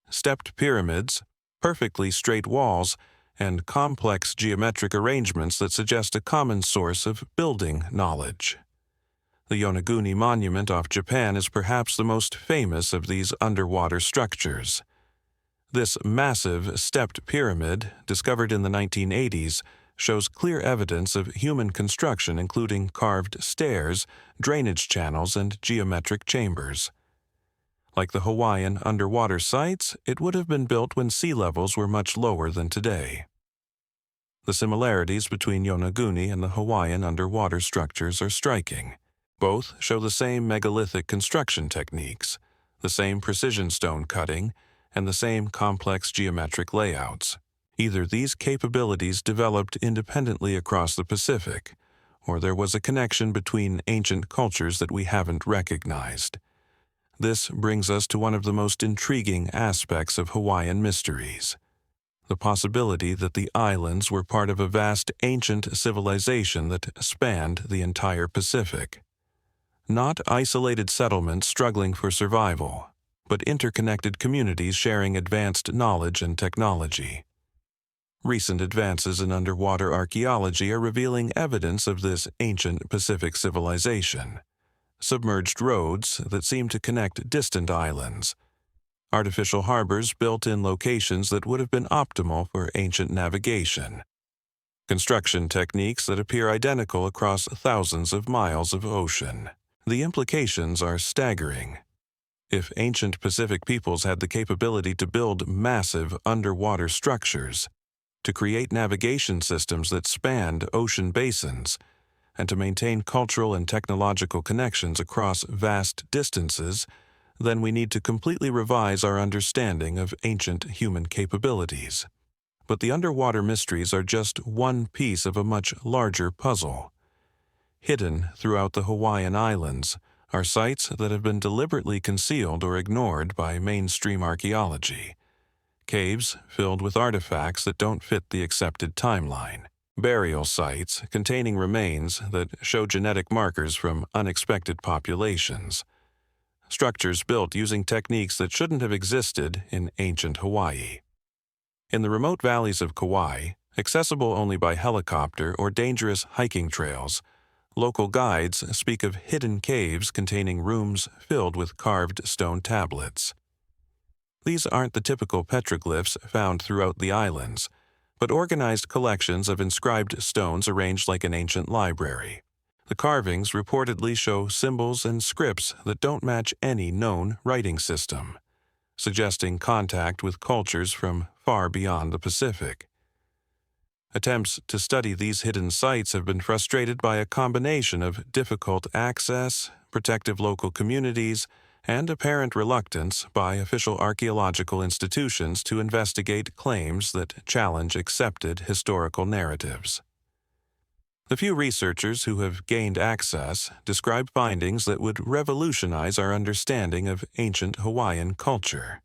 Speaker 1: Stepped pyramids, perfectly straight walls, and complex geometric arrangements that suggest a common source of building knowledge. The Yonaguni Monument off Japan is perhaps the most famous of these underwater structures. This massive stepped pyramid, discovered in the 1980s, shows clear evidence of human construction including carved stairs, drainage channels, and geometric chambers. Like the Hawaiian underwater sites, it would have been built when sea levels were much lower than today. The similarities between Yonaguni and the Hawaiian underwater structures are striking. Both show the same megalithic construction techniques, the same precision stone cutting, and the same complex geometric layouts. Either these capabilities developed independently across the Pacific, or there was a connection between ancient cultures that we haven't recognized. This brings us to one of the most intriguing aspects of Hawaiian mysteries: the possibility that the islands were part of a vast ancient civilization that spanned the entire Pacific. Not isolated settlements struggling for survival, but interconnected communities sharing advanced knowledge and technology. Recent advances in underwater archaeology are revealing evidence of this ancient Pacific civilization. Submerged roads that seem to connect distant islands, artificial harbors built in locations that would have been optimal for ancient navigation, construction techniques that appear identical across thousands of miles of ocean. The implications are staggering. If ancient Pacific peoples had the capability to build massive underwater structures, to create navigation systems that spanned ocean basins, and to maintain cultural and technological connections across vast distances, then we need to completely revise our understanding of ancient human capabilities. But the underwater mysteries are just one piece of a much larger puzzle. Hidden throughout the Hawaiian Islands are sites that have been deliberately concealed or ignored by mainstream archaeology. Caves filled with artifacts that don't fit the accepted timeline. Burial sites containing remains that show genetic markers from unexpected populations. Structures built using techniques that shouldn't have existed in ancient Hawaii. In the remote valleys of Kauai, accessible only by helicopter or dangerous hiking trails, local guides speak of hidden caves containing rooms filled with carved stone tablets. These aren't the typical petroglyphs found throughout the islands, but organized collections of inscribed stones arranged like an ancient library. The carvings reportedly show symbols and scripts that don't match any known writing system, suggesting contact with cultures from far beyond the Pacific. Attempts to study these hidden sites have been frustrated by a combination of difficult access, protective local communities, and apparent reluctance by official archaeological institutions to investigate claims that challenge accepted historical narratives. The few researchers who have gained access describe findings that would revolutionize our understanding of ancient Hawaiian culture,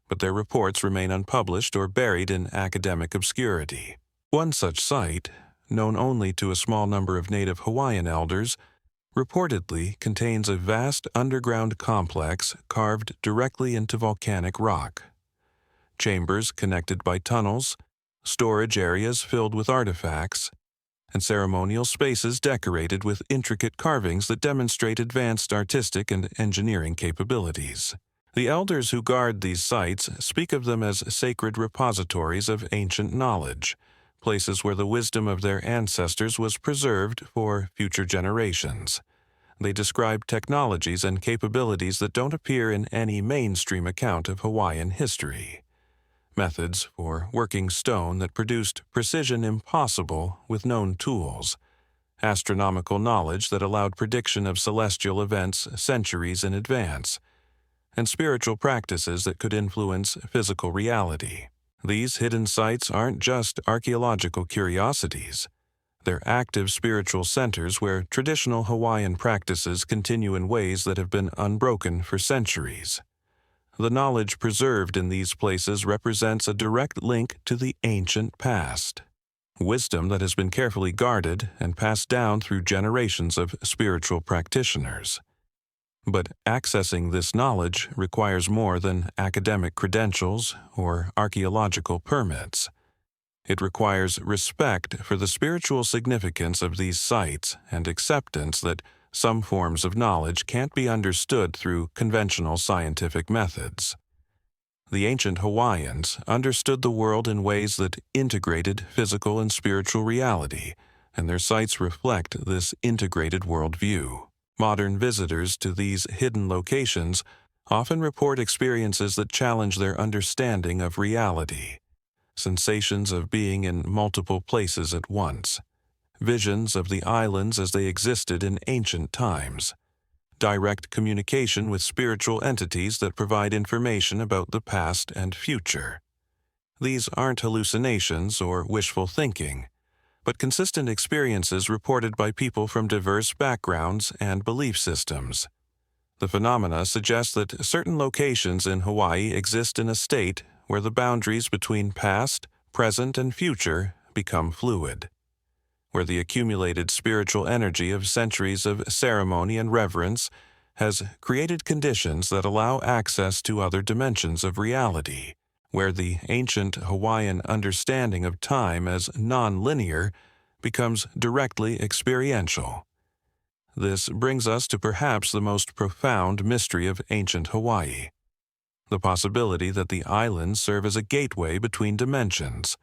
Speaker 1: but their reports remain unpublished or buried in academic obscurity. One such site, known only to a small number of native Hawaiian elders, reportedly contains a vast underground complex carved directly into volcanic rock. Chambers connected by tunnels, storage areas filled with artifacts, and ceremonial spaces decorated with intricate carvings that demonstrate advanced artistic and engineering capabilities. The elders who guard these sites speak of them as sacred repositories of ancient knowledge, places where the wisdom of their ancestors was preserved for future generations. They describe technologies and capabilities that don't appear in any mainstream account of Hawaiian history. Methods for working stone that produced precision impossible with known tools. Astronomical knowledge that allowed prediction of celestial events centuries in advance. And spiritual practices that could influence physical reality. These hidden sites aren't just archaeological curiosities. They're active spiritual centers where traditional Hawaiian practices continue in ways that have been unbroken for centuries. The knowledge preserved in these places represents a direct link to the ancient past. Wisdom that has been carefully guarded and passed down through generations of spiritual practitioners. But accessing this knowledge requires more than academic credentials or archaeological permits. It requires respect for the spiritual significance of these sites and acceptance that some forms of knowledge can't be understood through conventional scientific methods. The ancient Hawaiians understood the world in ways that integrated physical and spiritual reality, and their sites reflect this integrated worldview. Modern visitors to these hidden locations often report experiences that challenge their understanding of reality. Sensations of being in multiple places at once, visions of the islands as they existed in ancient times, direct communication with spiritual entities that provide information about the past and future. These aren't hallucinations or wishful thinking, but consistent experiences reported by people from diverse backgrounds and belief systems. The phenomena suggest that certain locations in Hawaii exist in a state where the boundaries between past, present, and future become fluid, where the accumulated spiritual energy of centuries of ceremony and reverence has created conditions that allow access to other dimensions of reality, where the ancient Hawaiian understanding of time as non-linear becomes directly experiential. This brings us to perhaps the most profound mystery of ancient Hawaii, the possibility that the islands serve as a gateway between dimensions,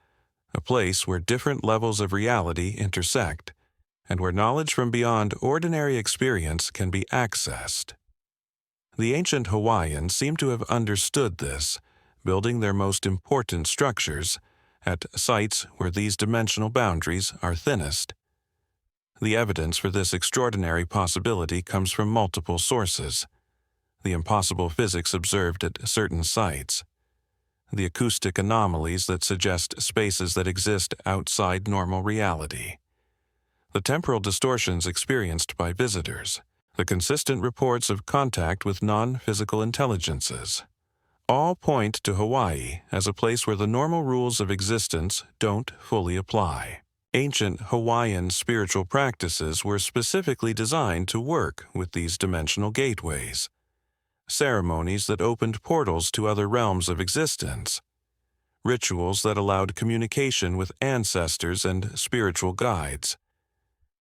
Speaker 1: a place where different levels of reality intersect, and where knowledge from beyond ordinary experience can be accessed. The ancient Hawaiians seem to have understood this, building their most important structures at sites where these dimensional boundaries are thinnest. The evidence for this extraordinary possibility comes from multiple sources: the impossible physics observed at certain sites, the acoustic anomalies that suggest spaces that exist outside normal reality, the temporal distortions experienced by visitors, the consistent reports of contact with non-physical intelligences. All point to Hawaii as a place where the normal rules of existence don't fully apply. Ancient Hawaiian spiritual practices were specifically designed to work with these dimensional gateways, ceremonies that opened portals to other realms of existence, rituals that allowed communication with ancestors and spiritual guides,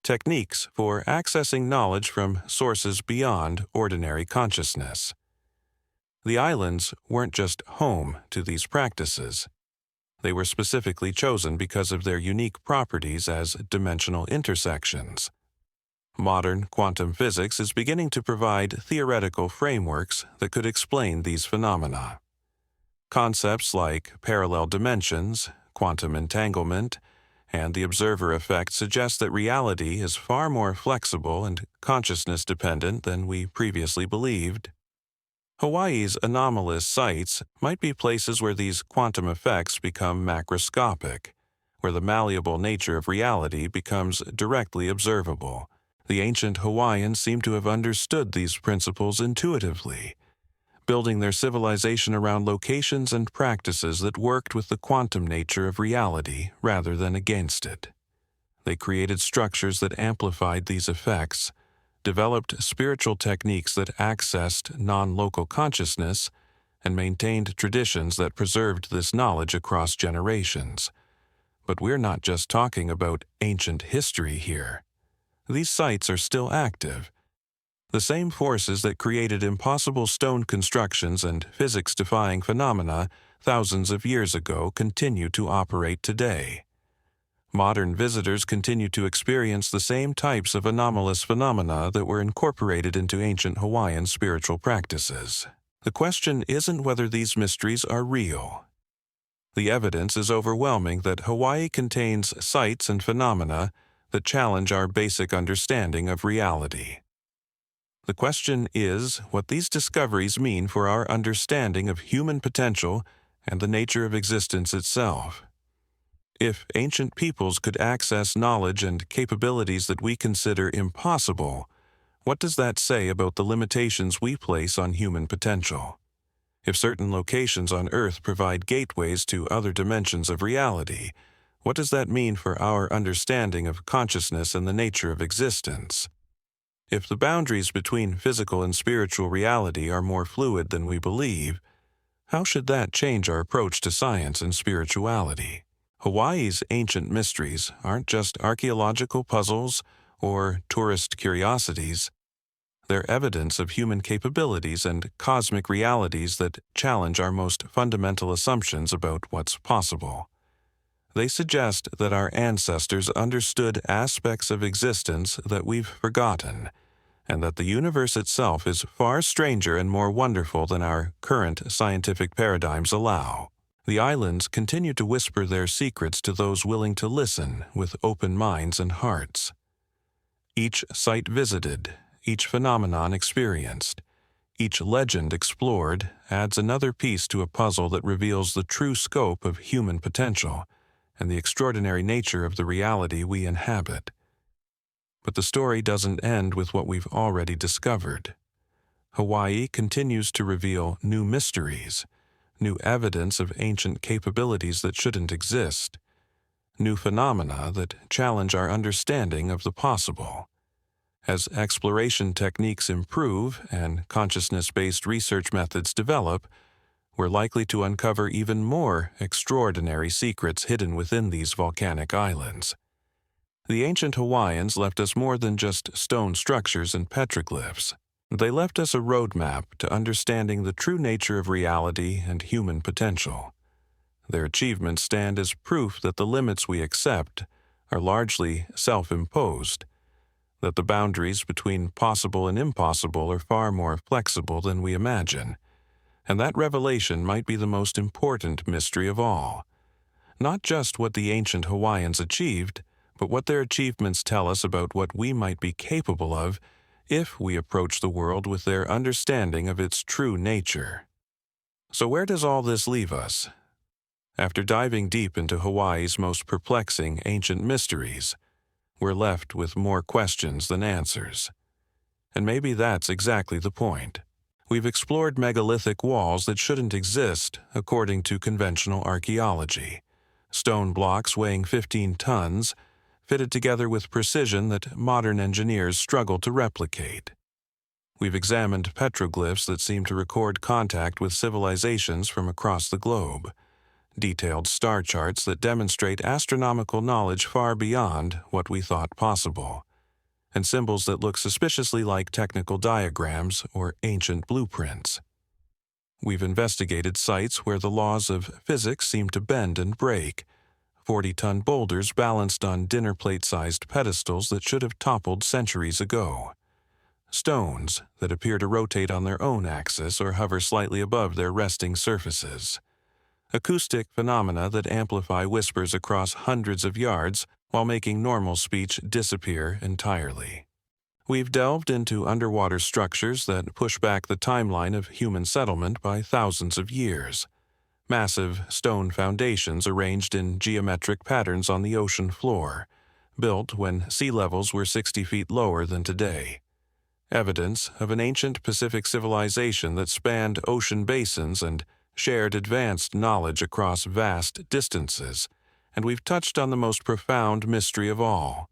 Speaker 1: techniques for accessing knowledge from sources beyond ordinary consciousness. The islands weren't just home to these practices. They were specifically chosen because of their unique properties as dimensional intersections. Modern quantum physics is beginning to provide theoretical frameworks that could explain these phenomena. Concepts like parallel dimensions, quantum entanglement, and the observer effect suggest that reality is far more flexible and consciousness-dependent than we previously believed. Hawaii's anomalous sites might be places where these quantum effects become macroscopic, where the malleable nature of reality becomes directly observable. The ancient Hawaiians seem to have understood these principles intuitively, building their civilization around locations and practices that worked with the quantum nature of reality rather than against it. They created structures that amplified these effects, developed spiritual techniques that accessed non-local consciousness, and maintained traditions that preserved this knowledge across generations. But we're not just talking about ancient history here. These sites are still active. The same forces that created impossible stone constructions and physics-defying phenomena thousands of years ago continue to operate today. Modern visitors continue to experience the same types of anomalous phenomena that were incorporated into ancient Hawaiian spiritual practices. The question isn't whether these mysteries are real. The evidence is overwhelming that Hawaii contains sites and phenomena that challenge our basic understanding of reality. The question is what these discoveries mean for our understanding of human potential and the nature of existence itself. If ancient peoples could access knowledge and capabilities that we consider impossible, what does that say about the limitations we place on human potential? If certain locations on Earth provide gateways to other dimensions of reality, what does that mean for our understanding of consciousness and the nature of existence? If the boundaries between physical and spiritual reality are more fluid than we believe, how should that change our approach to science and spirituality? Hawaii's ancient mysteries aren't just archaeological puzzles or tourist curiosities. They're evidence of human capabilities and cosmic realities that challenge our most fundamental assumptions about what's possible. They suggest that our ancestors understood aspects of existence that we've forgotten, and that the universe itself is far stranger and more wonderful than our current scientific paradigms allow. The islands continue to whisper their secrets to those willing to listen with open minds and hearts. Each site visited, each phenomenon experienced, each legend explored adds another piece to a puzzle that reveals the true scope of human potential and the extraordinary nature of the reality we inhabit. But the story doesn't end with what we've already discovered. Hawaii continues to reveal new mysteries, new evidence of ancient capabilities that shouldn't exist, new phenomena that challenge our understanding of the possible. As exploration techniques improve and consciousness-based research methods develop, we're likely to uncover even more extraordinary secrets hidden within these volcanic islands. The ancient Hawaiians left us more than just stone structures and petroglyphs. They left us a roadmap to understanding the true nature of reality and human potential. Their achievements stand as proof that the limits we accept are largely self-imposed, that the boundaries between possible and impossible are far more flexible than we imagine, and that revelation might be the most important mystery of all. Not just what the ancient Hawaiians achieved, but what their achievements tell us about what we might be capable of if we approach the world with their understanding of its true nature. So where does all this leave us? After diving deep into Hawaii's most perplexing ancient mysteries, we're left with more questions than answers. And maybe that's exactly the point. We've explored megalithic walls that shouldn't exist according to conventional archaeology. Stone blocks weighing 15 tons, fitted together with precision that modern engineers struggle to replicate. We've examined petroglyphs that seem to record contact with civilizations from across the globe, detailed star charts that demonstrate astronomical knowledge far beyond what we thought possible, and symbols that look suspiciously like technical diagrams or ancient blueprints. We've investigated sites where the laws of physics seem to bend and break, 40-ton boulders balanced on dinner plate-sized pedestals that should have toppled centuries ago, stones that appear to rotate on their own axis or hover slightly above their resting surfaces, acoustic phenomena that amplify whispers across hundreds of yards while making normal speech disappear entirely. We've delved into underwater structures that push back the timeline of human settlement by thousands of years. Massive stone foundations arranged in geometric patterns on the ocean floor, built when sea levels were 60 feet lower than today. Evidence of an ancient Pacific civilization that spanned ocean basins and shared advanced knowledge across vast distances, and we've touched on the most profound mystery of all,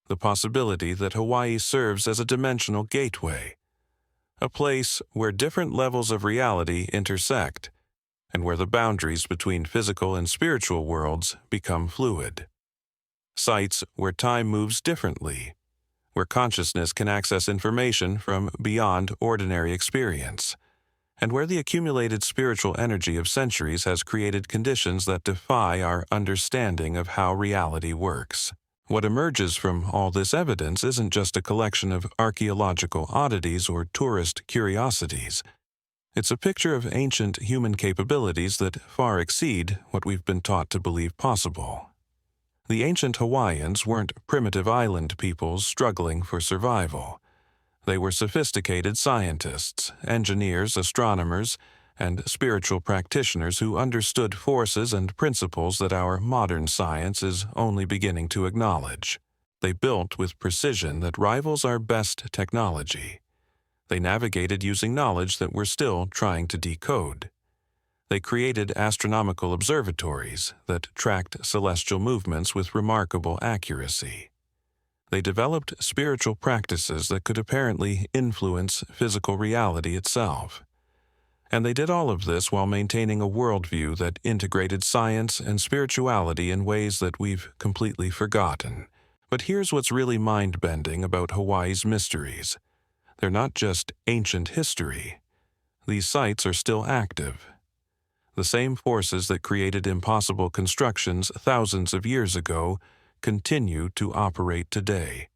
Speaker 1: the possibility that Hawaii serves as a dimensional gateway, a place where different levels of reality intersect, and where the boundaries between physical and spiritual worlds become fluid. Sites where time moves differently, where consciousness can access information from beyond ordinary experience, and where the accumulated spiritual energy of centuries has created conditions that defy our understanding of how reality works. What emerges from all this evidence isn't just a collection of archaeological oddities or tourist curiosities. It's a picture of ancient human capabilities that far exceed what we've been taught to believe possible. The ancient Hawaiians weren't primitive island peoples struggling for survival. They were sophisticated scientists, engineers, astronomers, and spiritual practitioners who understood forces and principles that our modern science is only beginning to acknowledge. They built with precision that rivals our best technology. They navigated using knowledge that we're still trying to decode. They created astronomical observatories that tracked celestial movements with remarkable accuracy. They developed spiritual practices that could apparently influence physical reality itself. And they did all of this while maintaining a worldview that integrated science and spirituality in ways that we've completely forgotten. But here's what's really mind-bending about Hawaii's mysteries. They're not just ancient history. These sites are still active. The same forces that created impossible constructions thousands of years ago continue to operate today.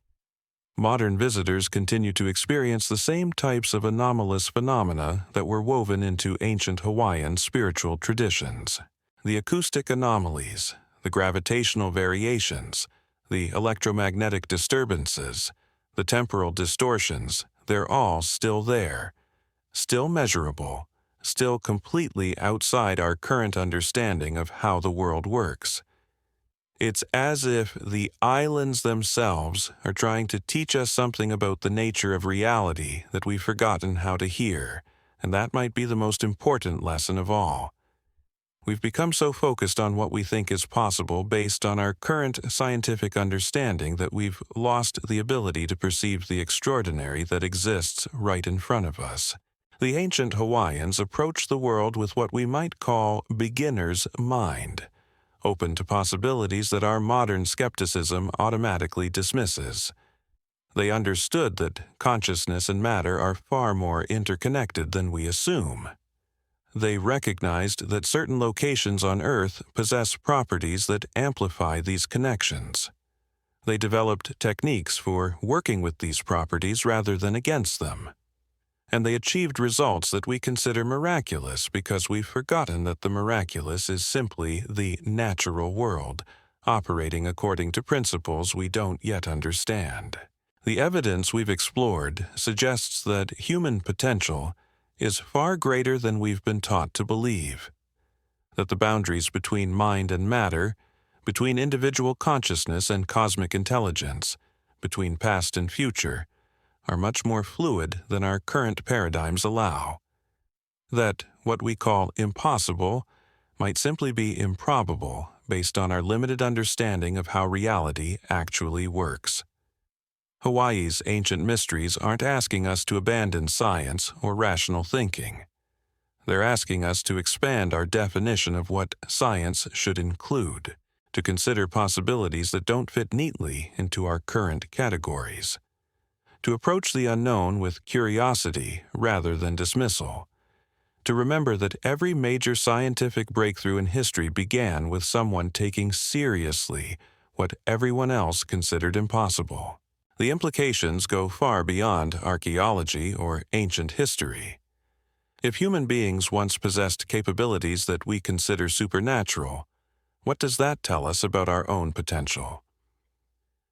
Speaker 1: Modern visitors continue to experience the same types of anomalous phenomena that were woven into ancient Hawaiian spiritual traditions. The acoustic anomalies, the gravitational variations, the electromagnetic disturbances, the temporal distortions, they're all still there, still measurable, still completely outside our current understanding of how the world works. It's as if the islands themselves are trying to teach us something about the nature of reality that we've forgotten how to hear, and that might be the most important lesson of all. We've become so focused on what we think is possible based on our current scientific understanding that we've lost the ability to perceive the extraordinary that exists right in front of us. The ancient Hawaiians approached the world with what we might call beginner's mind, open to possibilities that our modern skepticism automatically dismisses. They understood that consciousness and matter are far more interconnected than we assume. They recognized that certain locations on Earth possess properties that amplify these connections. They developed techniques for working with these properties rather than against them. And they achieved results that we consider miraculous because we've forgotten that the miraculous is simply the natural world, operating according to principles we don't yet understand. The evidence we've explored suggests that human potential is far greater than we've been taught to believe, that the boundaries between mind and matter, between individual consciousness and cosmic intelligence, between past and future, are much more fluid than our current paradigms allow. That what we call impossible might simply be improbable based on our limited understanding of how reality actually works. Hawaii's ancient mysteries aren't asking us to abandon science or rational thinking. They're asking us to expand our definition of what science should include, to consider possibilities that don't fit neatly into our current categories, to approach the unknown with curiosity rather than dismissal, to remember that every major scientific breakthrough in history began with someone taking seriously what everyone else considered impossible. The implications go far beyond archaeology or ancient history. If human beings once possessed capabilities that we consider supernatural, what does that tell us about our own potential?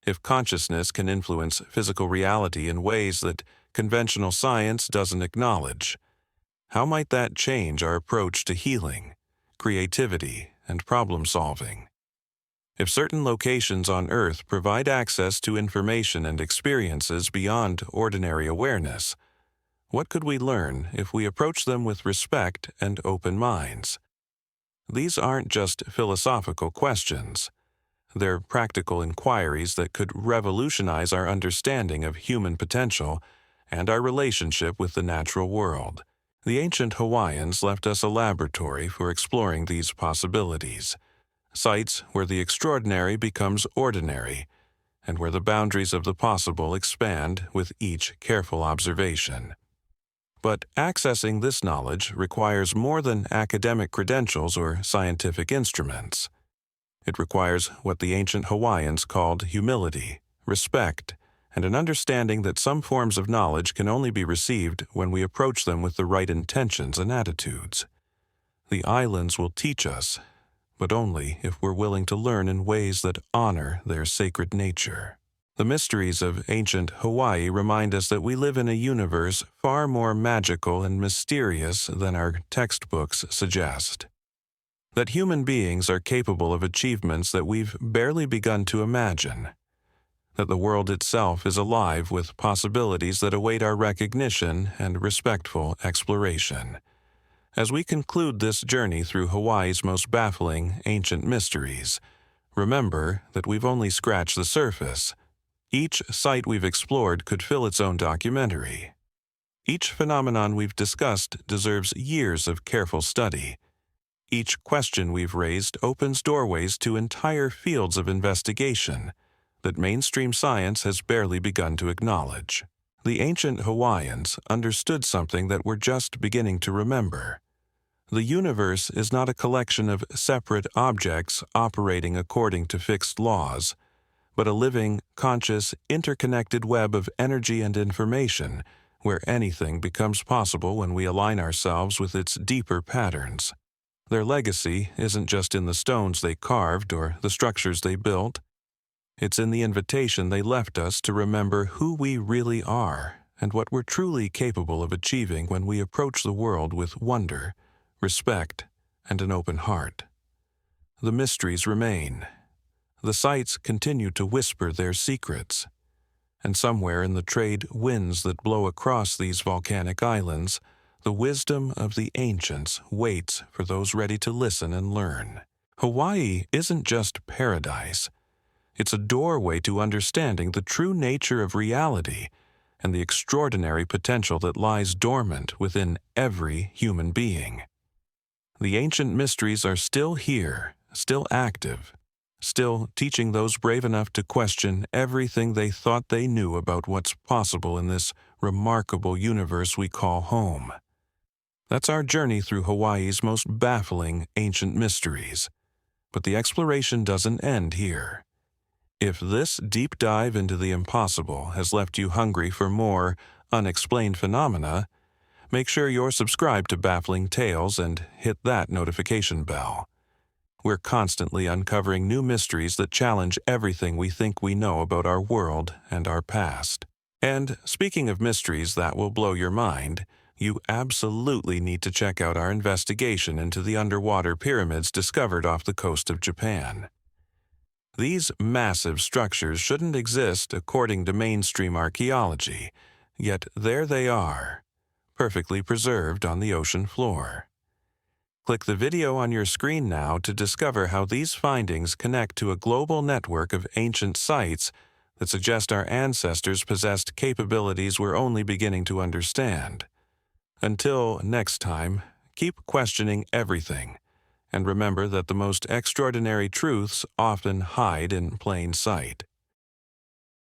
Speaker 1: If consciousness can influence physical reality in ways that conventional science doesn't acknowledge, how might that change our approach to healing, creativity, and problem-solving? If certain locations on Earth provide access to information and experiences beyond ordinary awareness, what could we learn if we approach them with respect and open minds? These aren't just philosophical questions. They're practical inquiries that could revolutionize our understanding of human potential and our relationship with the natural world. The ancient Hawaiians left us a laboratory for exploring these possibilities, sites where the extraordinary becomes ordinary, and where the boundaries of the possible expand with each careful observation. But accessing this knowledge requires more than academic credentials or scientific instruments. It requires what the ancient Hawaiians called humility, respect, and an understanding that some forms of knowledge can only be received when we approach them with the right intentions and attitudes. The islands will teach us, but only if we're willing to learn in ways that honor their sacred nature. The mysteries of ancient Hawaii remind us that we live in a universe far more magical and mysterious than our textbooks suggest. That human beings are capable of achievements that we've barely begun to imagine. That the world itself is alive with possibilities that await our recognition and respectful exploration. As we conclude this journey through Hawaii's most baffling ancient mysteries, remember that we've only scratched the surface. Each site we've explored could fill its own documentary. Each phenomenon we've discussed deserves years of careful study. Each question we've raised opens doorways to entire fields of investigation that mainstream science has barely begun to acknowledge. The ancient Hawaiians understood something that we're just beginning to remember. The universe is not a collection of separate objects operating according to fixed laws, but a living, conscious, interconnected web of energy and information where anything becomes possible when we align ourselves with its deeper patterns. Their legacy isn't just in the stones they carved or the structures they built. It's in the invitation they left us to remember who we really are and what we're truly capable of achieving when we approach the world with wonder, respect, and an open heart. The mysteries remain. The sites continue to whisper their secrets. And somewhere in the trade winds that blow across these volcanic islands, the wisdom of the ancients waits for those ready to listen and learn. Hawaii isn't just paradise. It's a doorway to understanding the true nature of reality and the extraordinary potential that lies dormant within every human being. The ancient mysteries are still here, still active, still teaching those brave enough to question everything they thought they knew about what's possible in this remarkable universe we call home. That's our journey through Hawaii's most baffling ancient mysteries. But the exploration doesn't end here. If this deep dive into the impossible has left you hungry for more unexplained phenomena, make sure you're subscribed to Baffling Tales and hit that notification bell. We're constantly uncovering new mysteries that challenge everything we think we know about our world and our past. And speaking of mysteries that will blow your mind, you absolutely need to check out our investigation into the underwater pyramids discovered off the coast of Japan. These massive structures shouldn't exist according to mainstream archaeology, yet there they are, perfectly preserved on the ocean floor. Click the video on your screen now to discover how these findings connect to a global network of ancient sites that suggest our ancestors possessed capabilities we're only beginning to understand. Until next time, keep questioning everything, and remember that the most extraordinary truths often hide in plain sight.